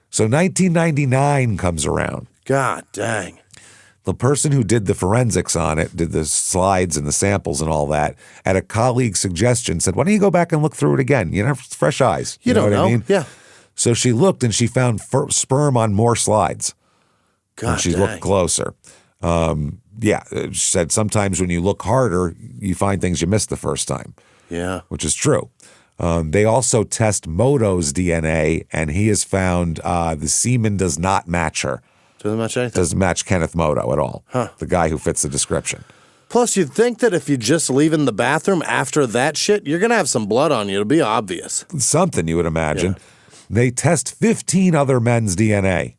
So 1999 comes around. God dang. The person who did the forensics on it, did the slides and the samples and all that, at a colleague's suggestion said, why don't you go back and look through it again? You know, fresh eyes. You know what I mean? Yeah. So she looked and she found sperm on more slides. God, she looked closer. She said sometimes when you look harder, you find things you missed the first time. Yeah. Which is true. They also test Moto's DNA, and he has found the semen does not match her. Doesn't match anything? Doesn't match Kenneth Moto at all. Huh. The guy who fits the description. Plus, you'd think that if you just leave in the bathroom after that shit, you're going to have some blood on you. It'll be obvious. Something, you would imagine. Yeah. They test 15 other men's DNA.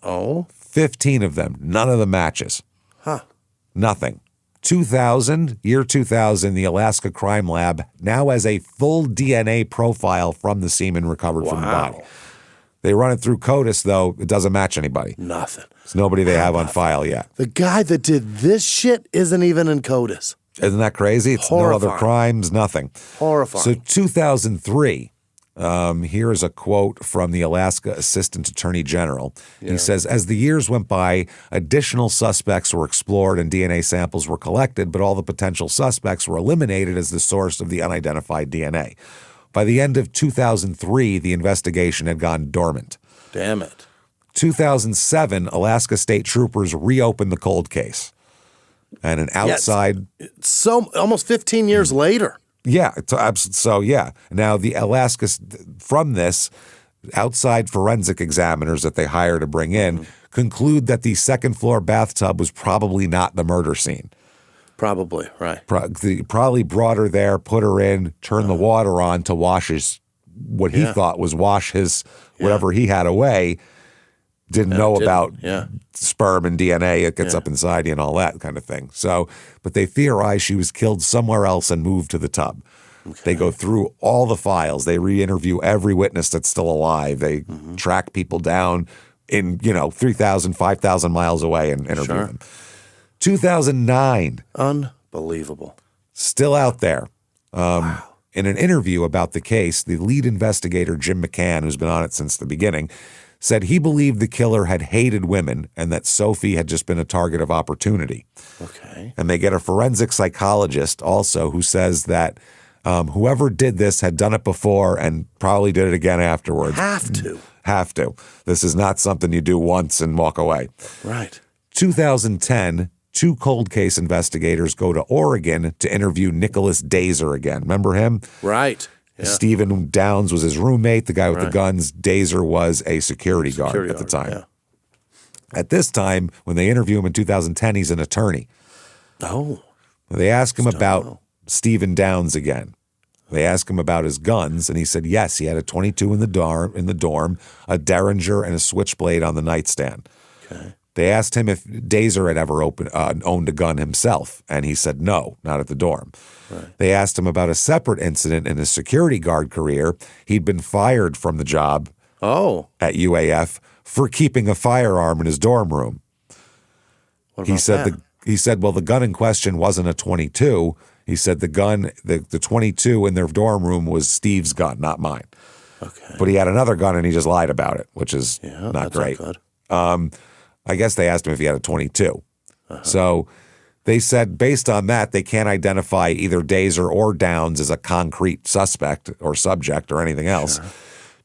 Oh? 15 of them. None of them matches. Huh. Nothing. Year 2000, the Alaska Crime Lab now has a full DNA profile from the semen recovered from the body. They run it through CODIS, though. It doesn't match anybody. Nothing. It's nobody they have on file yet. The guy that did this shit isn't even in CODIS. Isn't that crazy? It's horrifying. No other crimes, nothing. Horrifying. So 2003, here is a quote from the Alaska Assistant Attorney General. Yeah. He says, as the years went by, additional suspects were explored and DNA samples were collected, but all the potential suspects were eliminated as the source of the unidentified DNA. By the end of 2003, the investigation had gone dormant. Damn it. 2007, Alaska State Troopers reopened the cold case. And an outside... So almost 15 years later. Yeah. So, yeah. Now, the Alaska... From this, outside forensic examiners that they hire to bring in conclude that the second floor bathtub was probably not the murder scene. Probably, right. Probably brought her there, put her in, turned the water on to wash his, what he thought was wash his, whatever he had away. Didn't know about sperm and DNA. It gets up inside you and all that kind of thing. So, but they theorize she was killed somewhere else and moved to the tub. Okay. They go through all the files. They re-interview every witness that's still alive. They track people down in, 3,000, 5,000 miles away and interview them. 2009. Unbelievable. Still out there. Wow. In an interview about the case, the lead investigator, Jim McCann, who's been on it since the beginning, said he believed the killer had hated women and that Sophie had just been a target of opportunity. Okay. And they get a forensic psychologist also who says that whoever did this had done it before and probably did it again afterwards. Have to. This is not something you do once and walk away. Right. 2010, 2 cold case investigators go to Oregon to interview Nicholas Dazer again. Remember him? Right. Yeah. Stephen Downs was his roommate, the guy with the guns. Dazer was a security guard at the time. Yeah. At this time, when they interview him in 2010, he's an attorney. Oh. They ask him about Stephen Downs again. They ask him about his guns, and he said, yes, he had a .22 in the dorm, a Derringer, and a switchblade on the nightstand. Okay. They asked him if Dazer had ever owned a gun himself, and he said no, not at the dorm. Right. They asked him about a separate incident in his security guard career. He'd been fired from the job at UAF for keeping a firearm in his dorm room. What about that? He said, well, the gun in question wasn't a .22. He said the gun, the .22 in their dorm room was Steve's gun, not mine. Okay. But he had another gun and he just lied about it, which is not great. Not good. I guess they asked him if he had a .22. So they said based on that, they can't identify either Dazer or Downs as a concrete suspect or subject or anything else. Sure.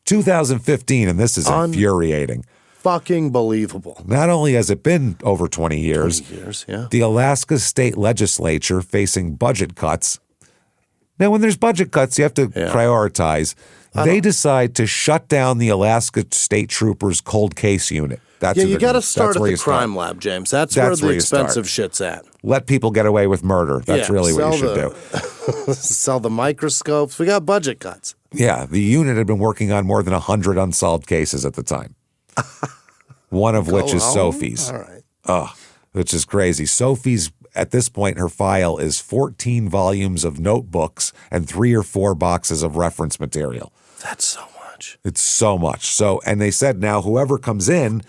2015, and this is infuriating. Fucking believable. Not only has it been over 20 years, the Alaska state legislature facing budget cuts. Now, when there's budget cuts, you have to prioritize. They decide to shut down the Alaska State Troopers cold case unit. You got to start at the crime lab, James. That's where the expensive shit's at. Let people get away with murder. That's really what you should do. Sell the microscopes. We got budget cuts. Yeah, the unit had been working on more than 100 unsolved cases at the time. One of which is Sophie's. All right. Which is crazy. Sophie's, at this point, her file is 14 volumes of notebooks and 3 or 4 boxes of reference material. That's so much. It's so much. So, and they said now whoever comes in,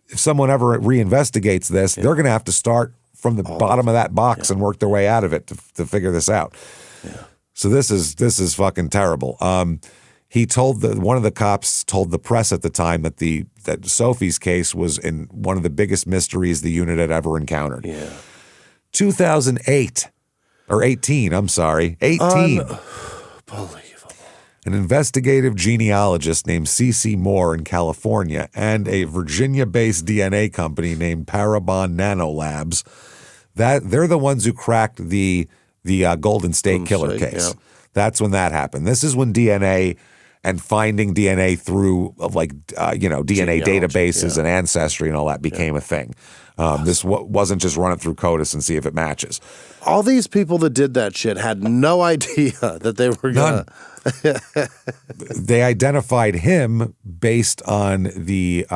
if someone ever reinvestigates this, they're going to have to start from the bottom of that box and work their way out of it to figure this out. Yeah. So this is fucking terrible. He told one of the cops told the press at the time that Sophie's case was in one of the biggest mysteries the unit had ever encountered. Yeah. 2008 or 18, I'm sorry, 18. Unbelievable. An investigative genealogist named C.C. Moore in California and a Virginia-based DNA company named Parabon Nanolabs, that they're the ones who cracked the Golden State Killer case. Yeah. That's when that happened. This is when DNA and finding DNA through DNA databases and ancestry and all that became a thing. This wasn't just run it through CODIS and see if it matches. All these people that did that shit had no idea that they were going to. They identified him based on the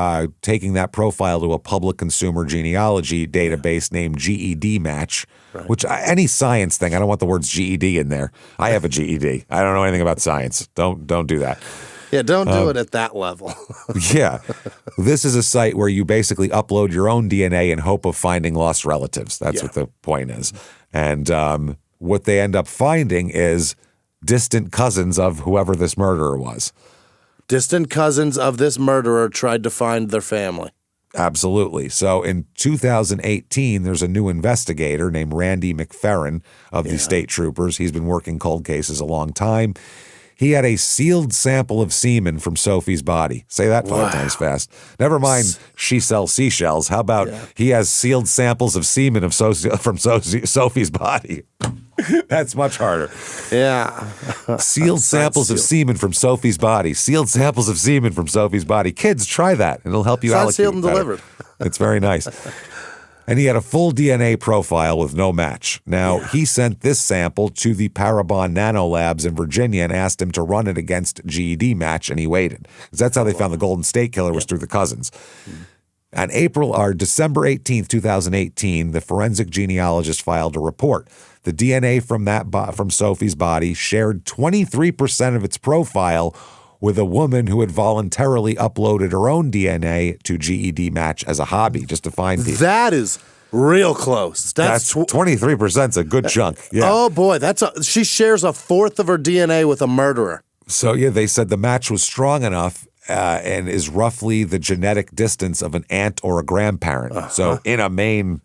taking that profile to a public consumer genealogy database named GED Match, which any science thing, I don't want the words GED in there. I have a GED. I don't know anything about science. Don't do that. Yeah, don't do it at that level. Yeah. This is a site where you basically upload your own DNA in hope of finding lost relatives. That's what the point is. And what they end up finding is distant cousins of whoever this murderer was. Distant cousins of this murderer tried to find their family. Absolutely. So in 2018, there's a new investigator named Randy McFerrin of the state troopers. He's been working cold cases a long time. He had a sealed sample of semen from Sophie's body. Say that 5 times fast. Never mind she sells seashells. How about he has sealed samples of semen from Sophie's body? That's much harder. Yeah. Sealed samples of semen from Sophie's body. Sealed samples of semen from Sophie's body. Kids, try that. It'll help you allocate. Sealed and delivered. It's very nice. And he had a full DNA profile with no match. Now, he sent this sample to the Parabon Nanolabs in Virginia and asked him to run it against GED Match, and he waited. Because that's how they found the Golden State Killer was through the cousins. On December 18th, 2018, the forensic genealogist filed a report. The DNA from Sophie's body shared 23% of its profile with a woman who had voluntarily uploaded her own DNA to GED Match as a hobby, just to find people. That is real close. That's 23% is a good chunk. Yeah. Oh boy, she shares a fourth of her DNA with a murderer. So yeah, they said the match was strong enough and is roughly the genetic distance of an aunt or a grandparent. So in a Maine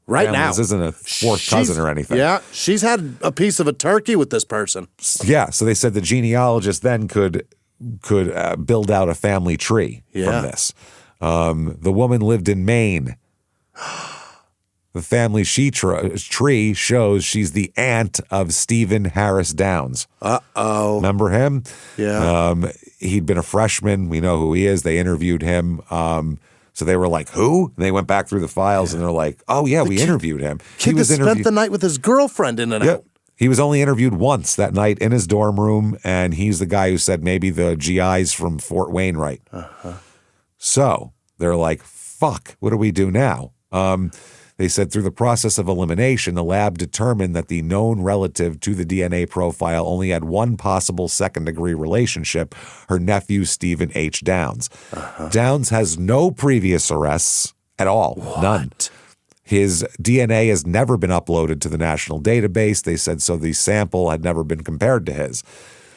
right family, now, this isn't a fourth cousin or anything. Yeah, she's had a piece of a turkey with this person. Yeah, so they said the genealogist then could build out a family tree from this. The woman lived in Maine. The family tree shows she's the aunt of Stephen Harris Downs. Uh-oh. Remember him? Yeah. He'd been a freshman. We know who he is. They interviewed him. So they were like, who? And they went back through the files and they're like, oh, yeah, we interviewed him. He was spent the night with his girlfriend in and out. He was only interviewed once that night in his dorm room, and he's the guy who said maybe the GIs from Fort Wainwright. So they're like, fuck, what do we do now? They said through the process of elimination, the lab determined that the known relative to the DNA profile only had one possible second-degree relationship, her nephew, Stephen H. Downs. Downs has no previous arrests at all. What? None. His DNA has never been uploaded to the national database. They said so the sample had never been compared to his.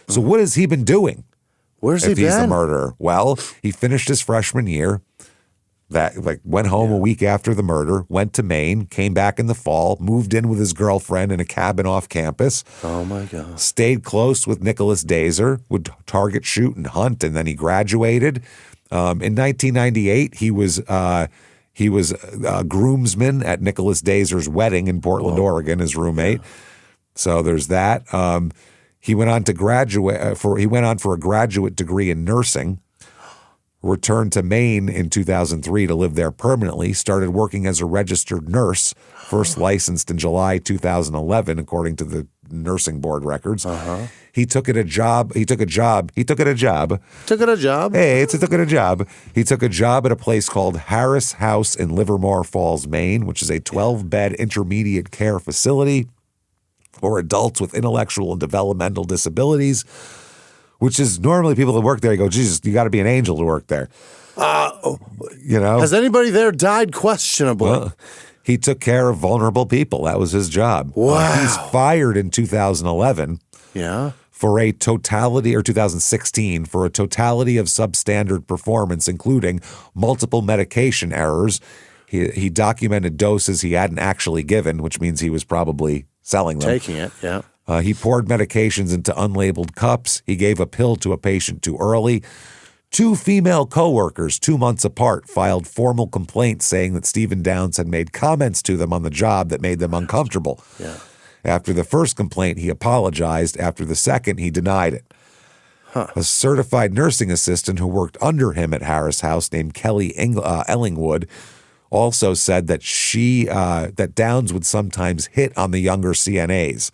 So what has he been doing? Where's he been? If he's the murderer. Well, he finished his freshman year. Went home a week after the murder, went to Maine, came back in the fall, moved in with his girlfriend in a cabin off campus. Oh my God. Stayed close with Nicholas Dazer, would target shoot and hunt, and then he graduated. In 1998, he was a groomsman at Nicholas Dazer's wedding in Portland, Oregon, his roommate. So there's that. He went on to graduate for a graduate degree in nursing. Returned to Maine in 2003 to live there permanently, started working as a registered nurse, first licensed in July 2011, according to the nursing board records. He took a job at a place called Harris House in Livermore Falls, Maine, which is a 12-bed intermediate care facility for adults with intellectual and developmental disabilities. Which is normally people that work there, you go, Jesus, you got to be an angel to work there. Has anybody there died questionably? Well, he took care of vulnerable people. That was his job. Wow. He's fired in 2011. Yeah. For a totality, or 2016, for a totality of substandard performance, including multiple medication errors. He documented doses he hadn't actually given, which means he was probably selling them. Taking it, yeah. He poured medications into unlabeled cups. He gave a pill to a patient too early. 2 female coworkers, 2 months apart, filed formal complaints saying that Stephen Downs had made comments to them on the job that made them uncomfortable. Yeah. After the first complaint, he apologized. After the second, he denied it. A certified nursing assistant who worked under him at Harris House named Kelly Ellingwood also said that that Downs would sometimes hit on the younger CNAs.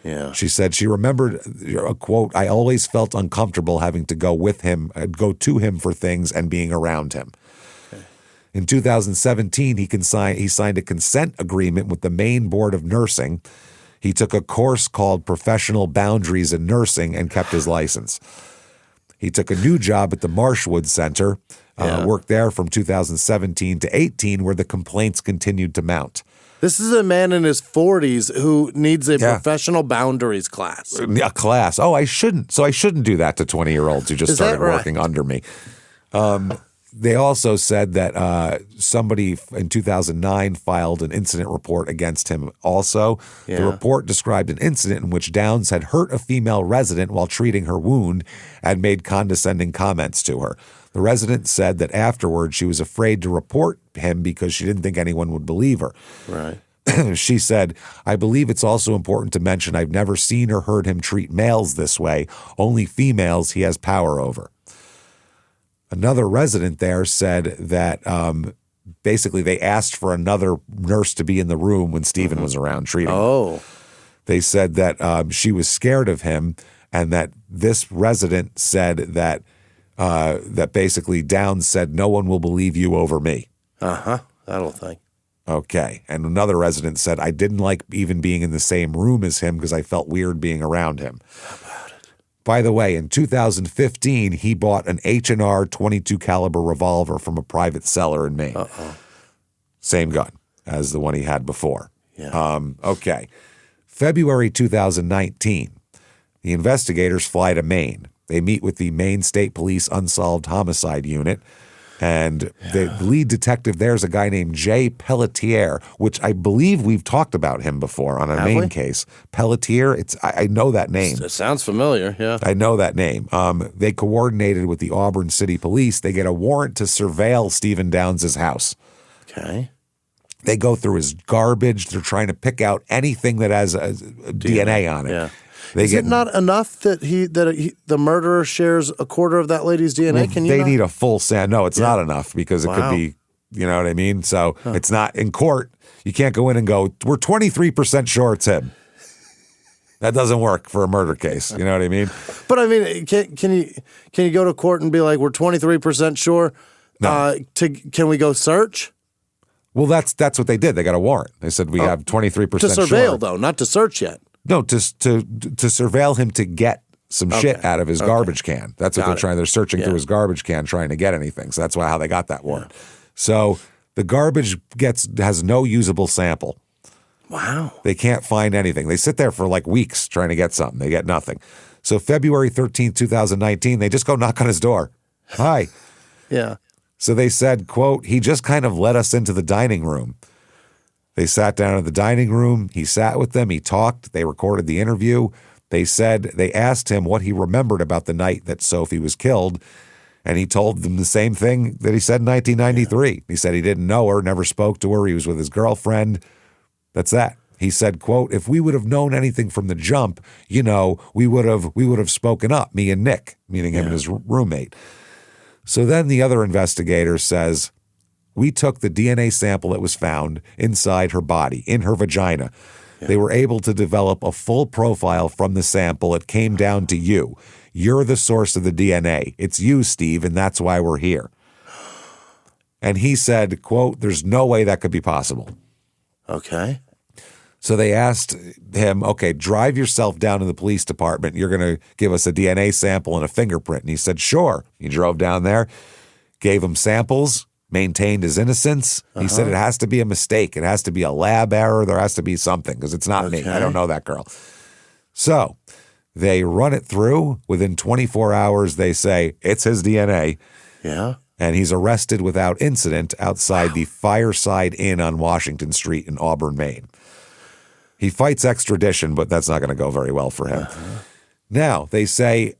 Yeah. She said she remembered a quote, I always felt uncomfortable having to go to him for things and being around him. Okay. In 2017, he signed a consent agreement with the Maine Board of Nursing. He took a course called Professional Boundaries in Nursing and kept his license. He took a new job at the Marshwood Center, worked there from 2017 to 18, where the complaints continued to mount. This is a man in his 40s who needs a professional boundaries class. A class. Oh, I shouldn't. So I shouldn't do that to 20-year-olds who just started working under me. They also said that somebody in 2009 filed an incident report against him also. Yeah. The report described an incident in which Downs had hurt a female resident while treating her wound and made condescending comments to her. The resident said that afterwards she was afraid to report him because she didn't think anyone would believe her. Right. She said, I believe it's also important to mention I've never seen or heard him treat males this way. Only females he has power over. Another resident there said that basically they asked for another nurse to be in the room when Stephen was around treating him. They said that she was scared of him and that this resident said that basically Downs said, no one will believe you over me. That'll think. Okay. And another resident said, I didn't like even being in the same room as him because I felt weird being around him. How about it? By the way, in 2015, he bought an H&R 22 caliber revolver from a private seller in Maine. Same gun as the one he had before. Yeah. Okay. February 2019, the investigators fly to Maine. They meet with the Maine State Police Unsolved Homicide Unit. And the lead detective there is a guy named Jay Pelletier, which I believe we've talked about him before on a Maine case. Pelletier, I know that name. It sounds familiar, yeah. I know that name. They coordinated with the Auburn City Police. They get a warrant to surveil Stephen Downs' house. Okay. They go through his garbage. They're trying to pick out anything that has a DNA on it. Yeah. Is it not enough that the murderer shares a quarter of that lady's DNA? Well, they need a full sample. No, it's not enough because it could be, you know what I mean? So it's not in court. You can't go in and go, we're 23% sure it's him. That doesn't work for a murder case. You know what I mean? But I mean, can you go to court and be like, we're 23% sure? No. Can we go search? Well, that's what they did. They got a warrant. They said we have 23% to sure. surveil, though, not to search yet. No, to surveil him to get some shit out of his garbage can. That's what they're trying. They're searching through his garbage can trying to get anything. So that's how they got that warrant. So the garbage has no usable sample. Wow. They can't find anything. They sit there for like weeks trying to get something. They get nothing. So February 13th, 2019, they just go knock on his door. Hi. Yeah. So they said, quote, he just kind of let us into the dining room. They sat down in the dining room. He sat with them. He talked. They recorded the interview. They asked him what he remembered about the night that Sophie was killed. And he told them the same thing that he said in 1993. Yeah. He said he didn't know her, never spoke to her. He was with his girlfriend. That's that. He said, quote, if we would have known anything from the jump, we would have spoken up, me and Nick, meaning him and his roommate. So then the other investigator says, we took the DNA sample that was found inside her body, in her vagina. Yeah. They were able to develop a full profile from the sample. It came down to you. You're the source of the DNA. It's you, Steve, and that's why we're here. And he said, quote, there's no way that could be possible. Okay. So they asked him, okay, drive yourself down to the police department. You're going to give us a DNA sample and a fingerprint. And he said, sure. He drove down there, gave him samples, maintained his innocence. He said it has to be a mistake. It has to be a lab error. There has to be something because it's not me. I don't know that girl. So they run it through. Within 24 hours, they say it's his DNA. Yeah. And he's arrested without incident outside the Fireside Inn on Washington Street in Auburn, Maine. He fights extradition, but that's not going to go very well for him. Now, they say,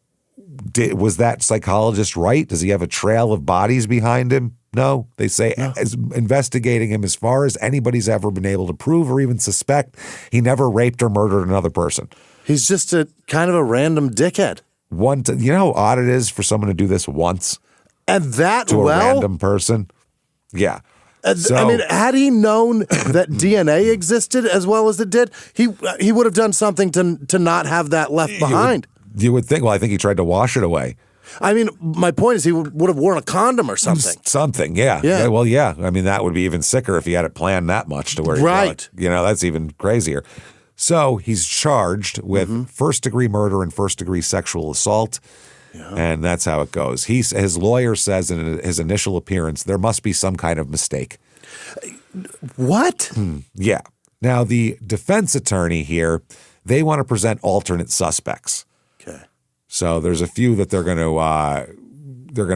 was that psychologist right? Does he have a trail of bodies behind him? No. They say, as investigating him as far as anybody's ever been able to prove or even suspect, he never raped or murdered another person. He's just a kind of a random dickhead. You know how odd it is for someone to do this once? And that to a random person? Yeah. So, I mean, had he known that DNA existed as well as it did, he would have done something to not have that left behind. You would think. Well, I think he tried to wash it away. I mean, my point is he would have worn a condom or something. Something, yeah. Well, yeah. I mean, that would be even sicker if he had it planned that much to where he right. That's even crazier. So he's charged with first-degree murder and first-degree sexual assault. Yeah. And that's how it goes. His lawyer says in his initial appearance, there must be some kind of mistake. What? Yeah. Now, the defense attorney here, they want to present alternate suspects. Okay. So there's a few that they're going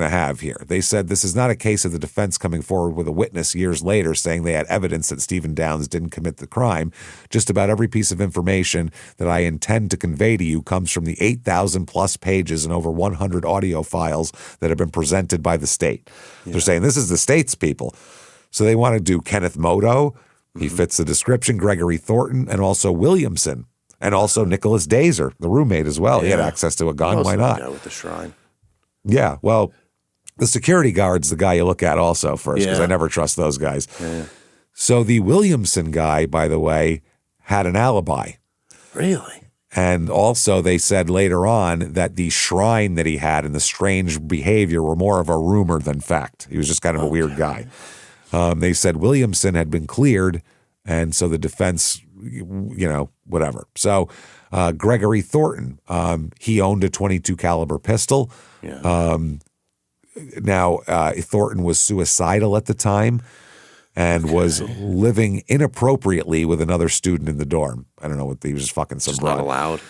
to have here. They said this is not a case of the defense coming forward with a witness years later saying they had evidence that Stephen Downs didn't commit the crime. Just about every piece of information that I intend to convey to you comes from the 8,000 plus pages and over 100 audio files that have been presented by the state. Yeah. They're saying this is the state's people. So they want to do Kenneth Moto. He fits the description, Gregory Thornton, and also Williamson, and also Nicholas Dazer, the roommate as well. Yeah. He had access to a gun. Why not? The guy with the shrine. Yeah, well, the security guard's the guy you look at also first because I never trust those guys. Yeah. So the Williamson guy, by the way, had an alibi. Really? And also they said later on that the shrine that he had and the strange behavior were more of a rumor than fact. He was just kind of a weird guy. They said Williamson had been cleared, and so the defense, whatever. So Gregory Thornton, he owned a .22 caliber pistol. Yeah. Now, Thornton was suicidal at the time and was living inappropriately with another student in the dorm. I don't know what he was just fucking some Just broad. not allowed.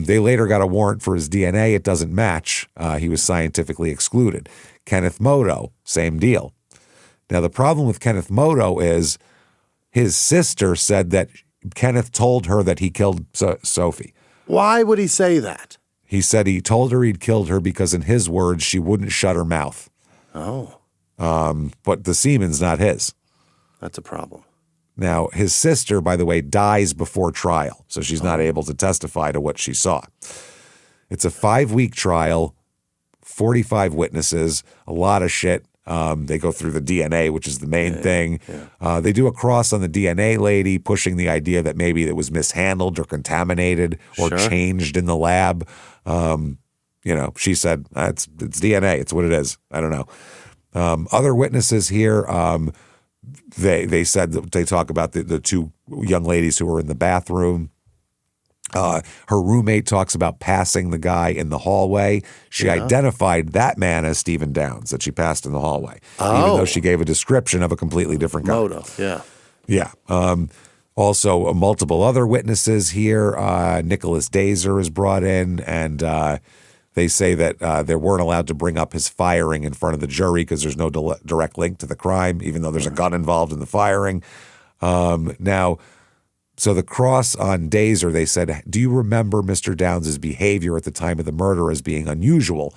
They later got a warrant for his DNA. It doesn't match. He was scientifically excluded. Kenneth Moto, same deal. Now, the problem with Kenneth Moto is his sister said that Kenneth told her that he killed Sophie. Why would he say that? He said he told her he'd killed her because, in his words, she wouldn't shut her mouth. Oh. But the semen's not his. That's a problem. Now, his sister, by the way, dies before trial, so she's not able to testify to what she saw. It's a 5-week trial, 45 witnesses, a lot of shit. They go through the DNA, which is the main thing. Yeah. They do a cross on the DNA lady, pushing the idea that maybe it was mishandled or contaminated or changed in the lab. She said, it's DNA. It's what it is. I don't know. Other witnesses here, they said that they talk about the two young ladies who were in the bathroom. Her roommate talks about passing the guy in the hallway. She identified that man as Stephen Downs that she passed in the hallway, even though she gave a description of a completely different guy. Moto, yeah. Yeah. Also, multiple other witnesses here. Nicholas Dazer is brought in, and they say that they weren't allowed to bring up his firing in front of the jury because there's no direct link to the crime, even though there's a gun involved in the firing. So the cross on Dazer, they said, do you remember Mr. Downs' behavior at the time of the murder as being unusual?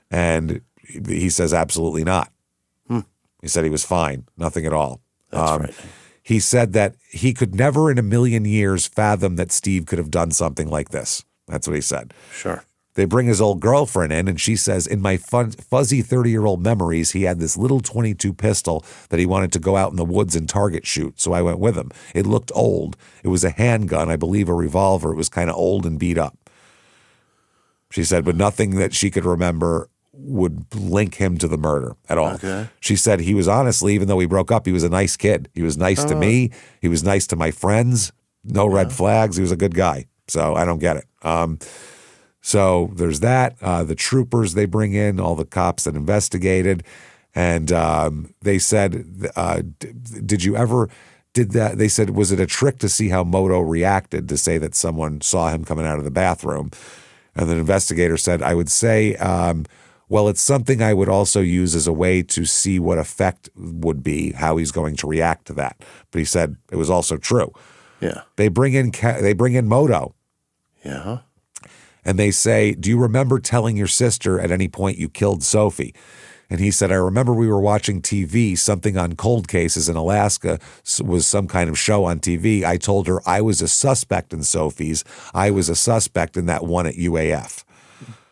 And he says, absolutely not. He said he was fine, nothing at all. That's right. He said that he could never in a million years fathom that Steve could have done something like this. That's what he said. Sure. They bring his old girlfriend in, and she says, in my fuzzy 30-year-old memories, he had this little .22 pistol that he wanted to go out in the woods and target shoot, so I went with him. It looked old. It was a handgun, I believe a revolver. It was kind of old and beat up. She said, but nothing that she could remember would link him to the murder at all. Okay. She said he was honestly, even though we broke up, he was a nice kid. He was nice to me. He was nice to my friends. No red flags. He was a good guy. So I don't get it. So there's that. The troopers they bring in, all the cops that investigated, and they said, they said, was it a trick to see how Moto reacted to say that someone saw him coming out of the bathroom? And the investigator said, I would say, well, it's something I would also use as a way to see what effect would be, how he's going to react to that. But he said it was also true. Yeah. They bring in Moto. Yeah. And they say, do you remember telling your sister at any point you killed Sophie? And he said, I remember we were watching TV, something on cold cases in Alaska was some kind of show on TV. I told her I was a suspect in Sophie's. I was a suspect in that one at UAF.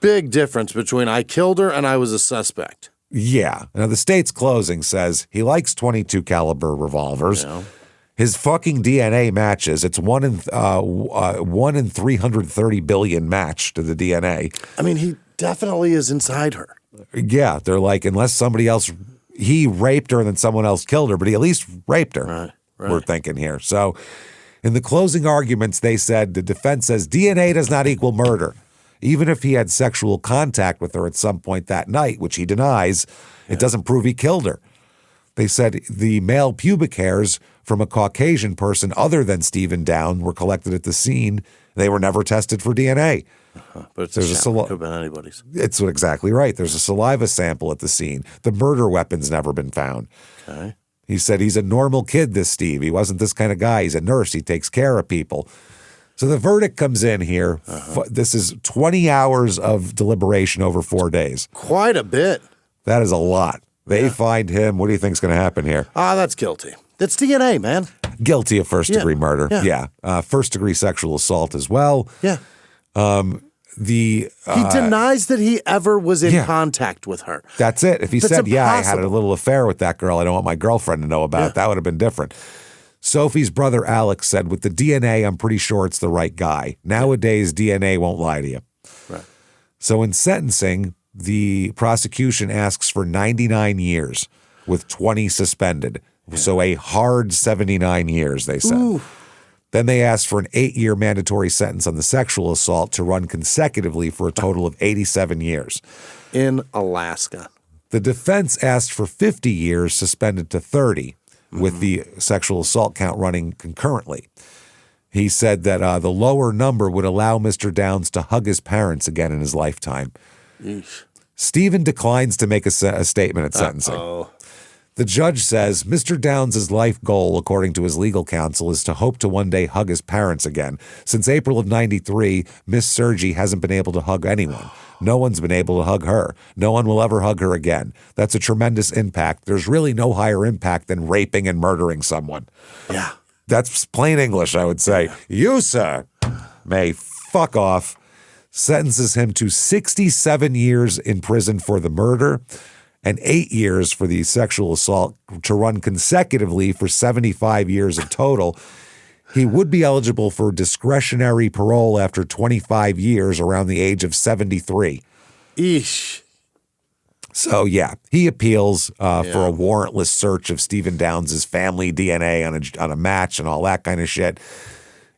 Big difference between I killed her and I was a suspect. Yeah. Now, the state's closing says he likes .22 caliber revolvers. Yeah. His fucking DNA matches. It's 1 in 330 billion match to the DNA. I mean, he definitely is inside her. Yeah, they're like, unless somebody else, he raped her and then someone else killed her, but he at least raped her. Right. We're thinking here. So in the closing arguments, they said, the defense says DNA does not equal murder. Even if he had sexual contact with her at some point that night, which he denies, it doesn't prove he killed her. They said the male pubic hairs from a Caucasian person other than Stephen Downs were collected at the scene. They were never tested for DNA. But it could have been anybody's. It's exactly right. There's a saliva sample at the scene. The murder weapon's never been found. Okay. He said he's a normal kid, this Steve. He wasn't this kind of guy. He's a nurse. He takes care of people. So the verdict comes in here. This is 20 hours of deliberation over 4 days. Quite a bit. That is a lot. They find him. What do you think is going to happen here? That's guilty. That's DNA, man. Guilty of first-degree murder. Yeah. First-degree sexual assault as well. Yeah. He denies that he ever was in contact with her. That's it. If he said, impossible. I had a little affair with that girl, I don't want my girlfriend to know about it, that would have been different. Sophie's brother Alex said, with the DNA, I'm pretty sure it's the right guy. Nowadays, DNA won't lie to you. Right. So in sentencing, the prosecution asks for 99 years, with 20 suspended. So a hard 79 years, they said. Ooh. Then they asked for an 8-year mandatory sentence on the sexual assault to run consecutively for a total of 87 years. In Alaska. The defense asked for 50 years suspended to 30, with the sexual assault count running concurrently. He said that the lower number would allow Mr. Downs to hug his parents again in his lifetime. Yeesh. Stephen declines to make a statement at sentencing. Uh-oh. The judge says Mr. Downs' life goal, according to his legal counsel, is to hope to one day hug his parents again. Since April of 93, Miss Sergi hasn't been able to hug anyone. No one's been able to hug her. No one will ever hug her again. That's a tremendous impact. There's really no higher impact than raping and murdering someone. Yeah. That's plain English, I would say. You, sir, may fuck off. Sentences him to 67 years in prison for the murder and 8 years for the sexual assault to run consecutively for 75 years in total. He would be eligible for discretionary parole after 25 years around the age of 73. Eesh. So, yeah, he appeals for a warrantless search of Stephen Downs' family DNA on a match and all that kind of shit.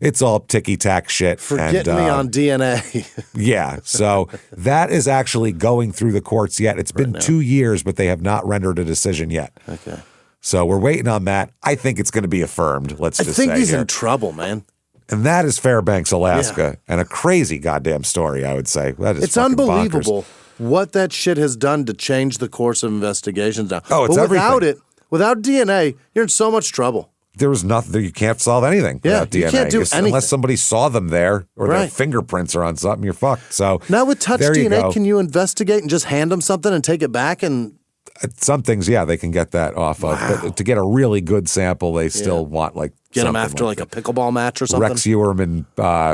It's all ticky-tack shit. Forget me on DNA. Yeah, so that is actually going through the courts yet. It's been 2 years, but they have not rendered a decision yet. Okay. So we're waiting on that. I think it's going to be affirmed, let's just say. I think he's here. in trouble, man. And that is Fairbanks, Alaska, and a crazy goddamn story, I would say. That is It's fucking unbelievable bonkers. what that shit has done to change the course of investigations now. Oh, it's but everything. Without DNA, you're in so much trouble. There was nothing. You can't solve anything without DNA. You can't do anything. Unless somebody saw them there or their Right. fingerprints are on something, you're fucked. So Now with touch there you DNA, go. can you investigate and just hand them something and take it back? And Some things, yeah, they can get that off of. But to get a really good sample, they still want like get them something after like a pickleball match or something? Rex Uerman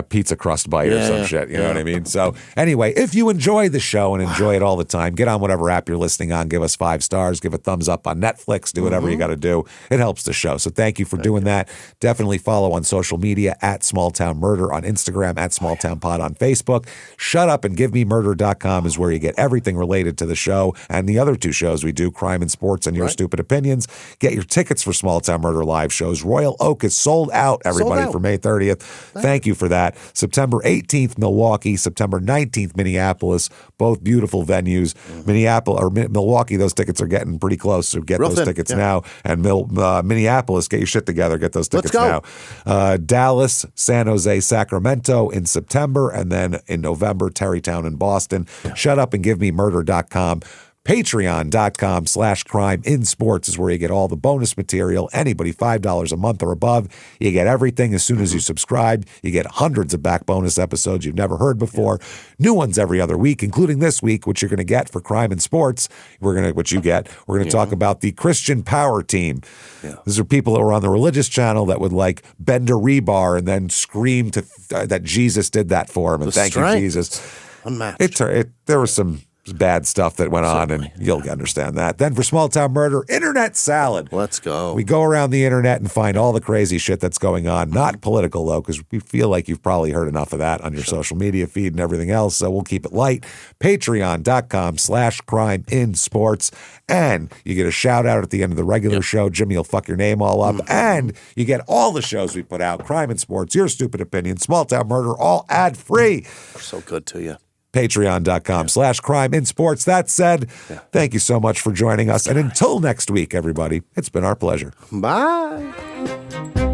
pizza crust bite or some shit. You know what I mean? So anyway, if you enjoy the show and enjoy it all the time, get on whatever app you're listening on. Give us 5 stars. Give a thumbs up on Netflix. Do whatever you got to do. It helps the show. So thank you for doing that. Definitely follow on social media at Small Town Murder on Instagram, at Small Town Pod on Facebook. Shut up and give me murder.com is where you get everything related to the show and the other 2 shows we do, Crime and Sports and Your Stupid Opinions. Get your tickets for Small Town Murder live shows. Royal Oak is sold out, everybody, Sold out. for May 30th. Thank you for that. September 18th, Milwaukee. September 19th, Minneapolis. Both beautiful venues. Milwaukee, those tickets are getting pretty close. So get Real those thin, tickets now. And Minneapolis, get your shit together. Get those tickets Let's now. Dallas, San Jose, Sacramento in September. And then in November, Terrytown and Boston. Shut up and give me murder.com. Patreon.com/crime in sports is where you get all the bonus material. Anybody $5 a month or above, you get everything as soon as you subscribe. You get hundreds of back bonus episodes you've never heard before. New ones every other week, including this week, which you're going to get for Crime and Sports. We're going to talk about the Christian Power Team. These are people that were on the religious channel that would like bend a rebar and then scream that Jesus did that for him. And thank you, Jesus. Unmatched. There was some bad stuff that went on, and you'll understand that. Then for Small Town Murder, Internet Salad. Let's go. We go around the internet and find all the crazy shit that's going on. Not political, though, because we feel like you've probably heard enough of that on your social media feed and everything else, so we'll keep it light. Patreon.com/crime in sports. And you get a shout out at the end of the regular show. Jimmy will fuck your name all up. And you get all the shows we put out, Crime and Sports, Your Stupid Opinion, Small Town Murder, all ad-free. We're so good to you. Patreon.com/crime in sports. That said, thank you so much for joining us. And until next week, everybody, it's been our pleasure. Bye.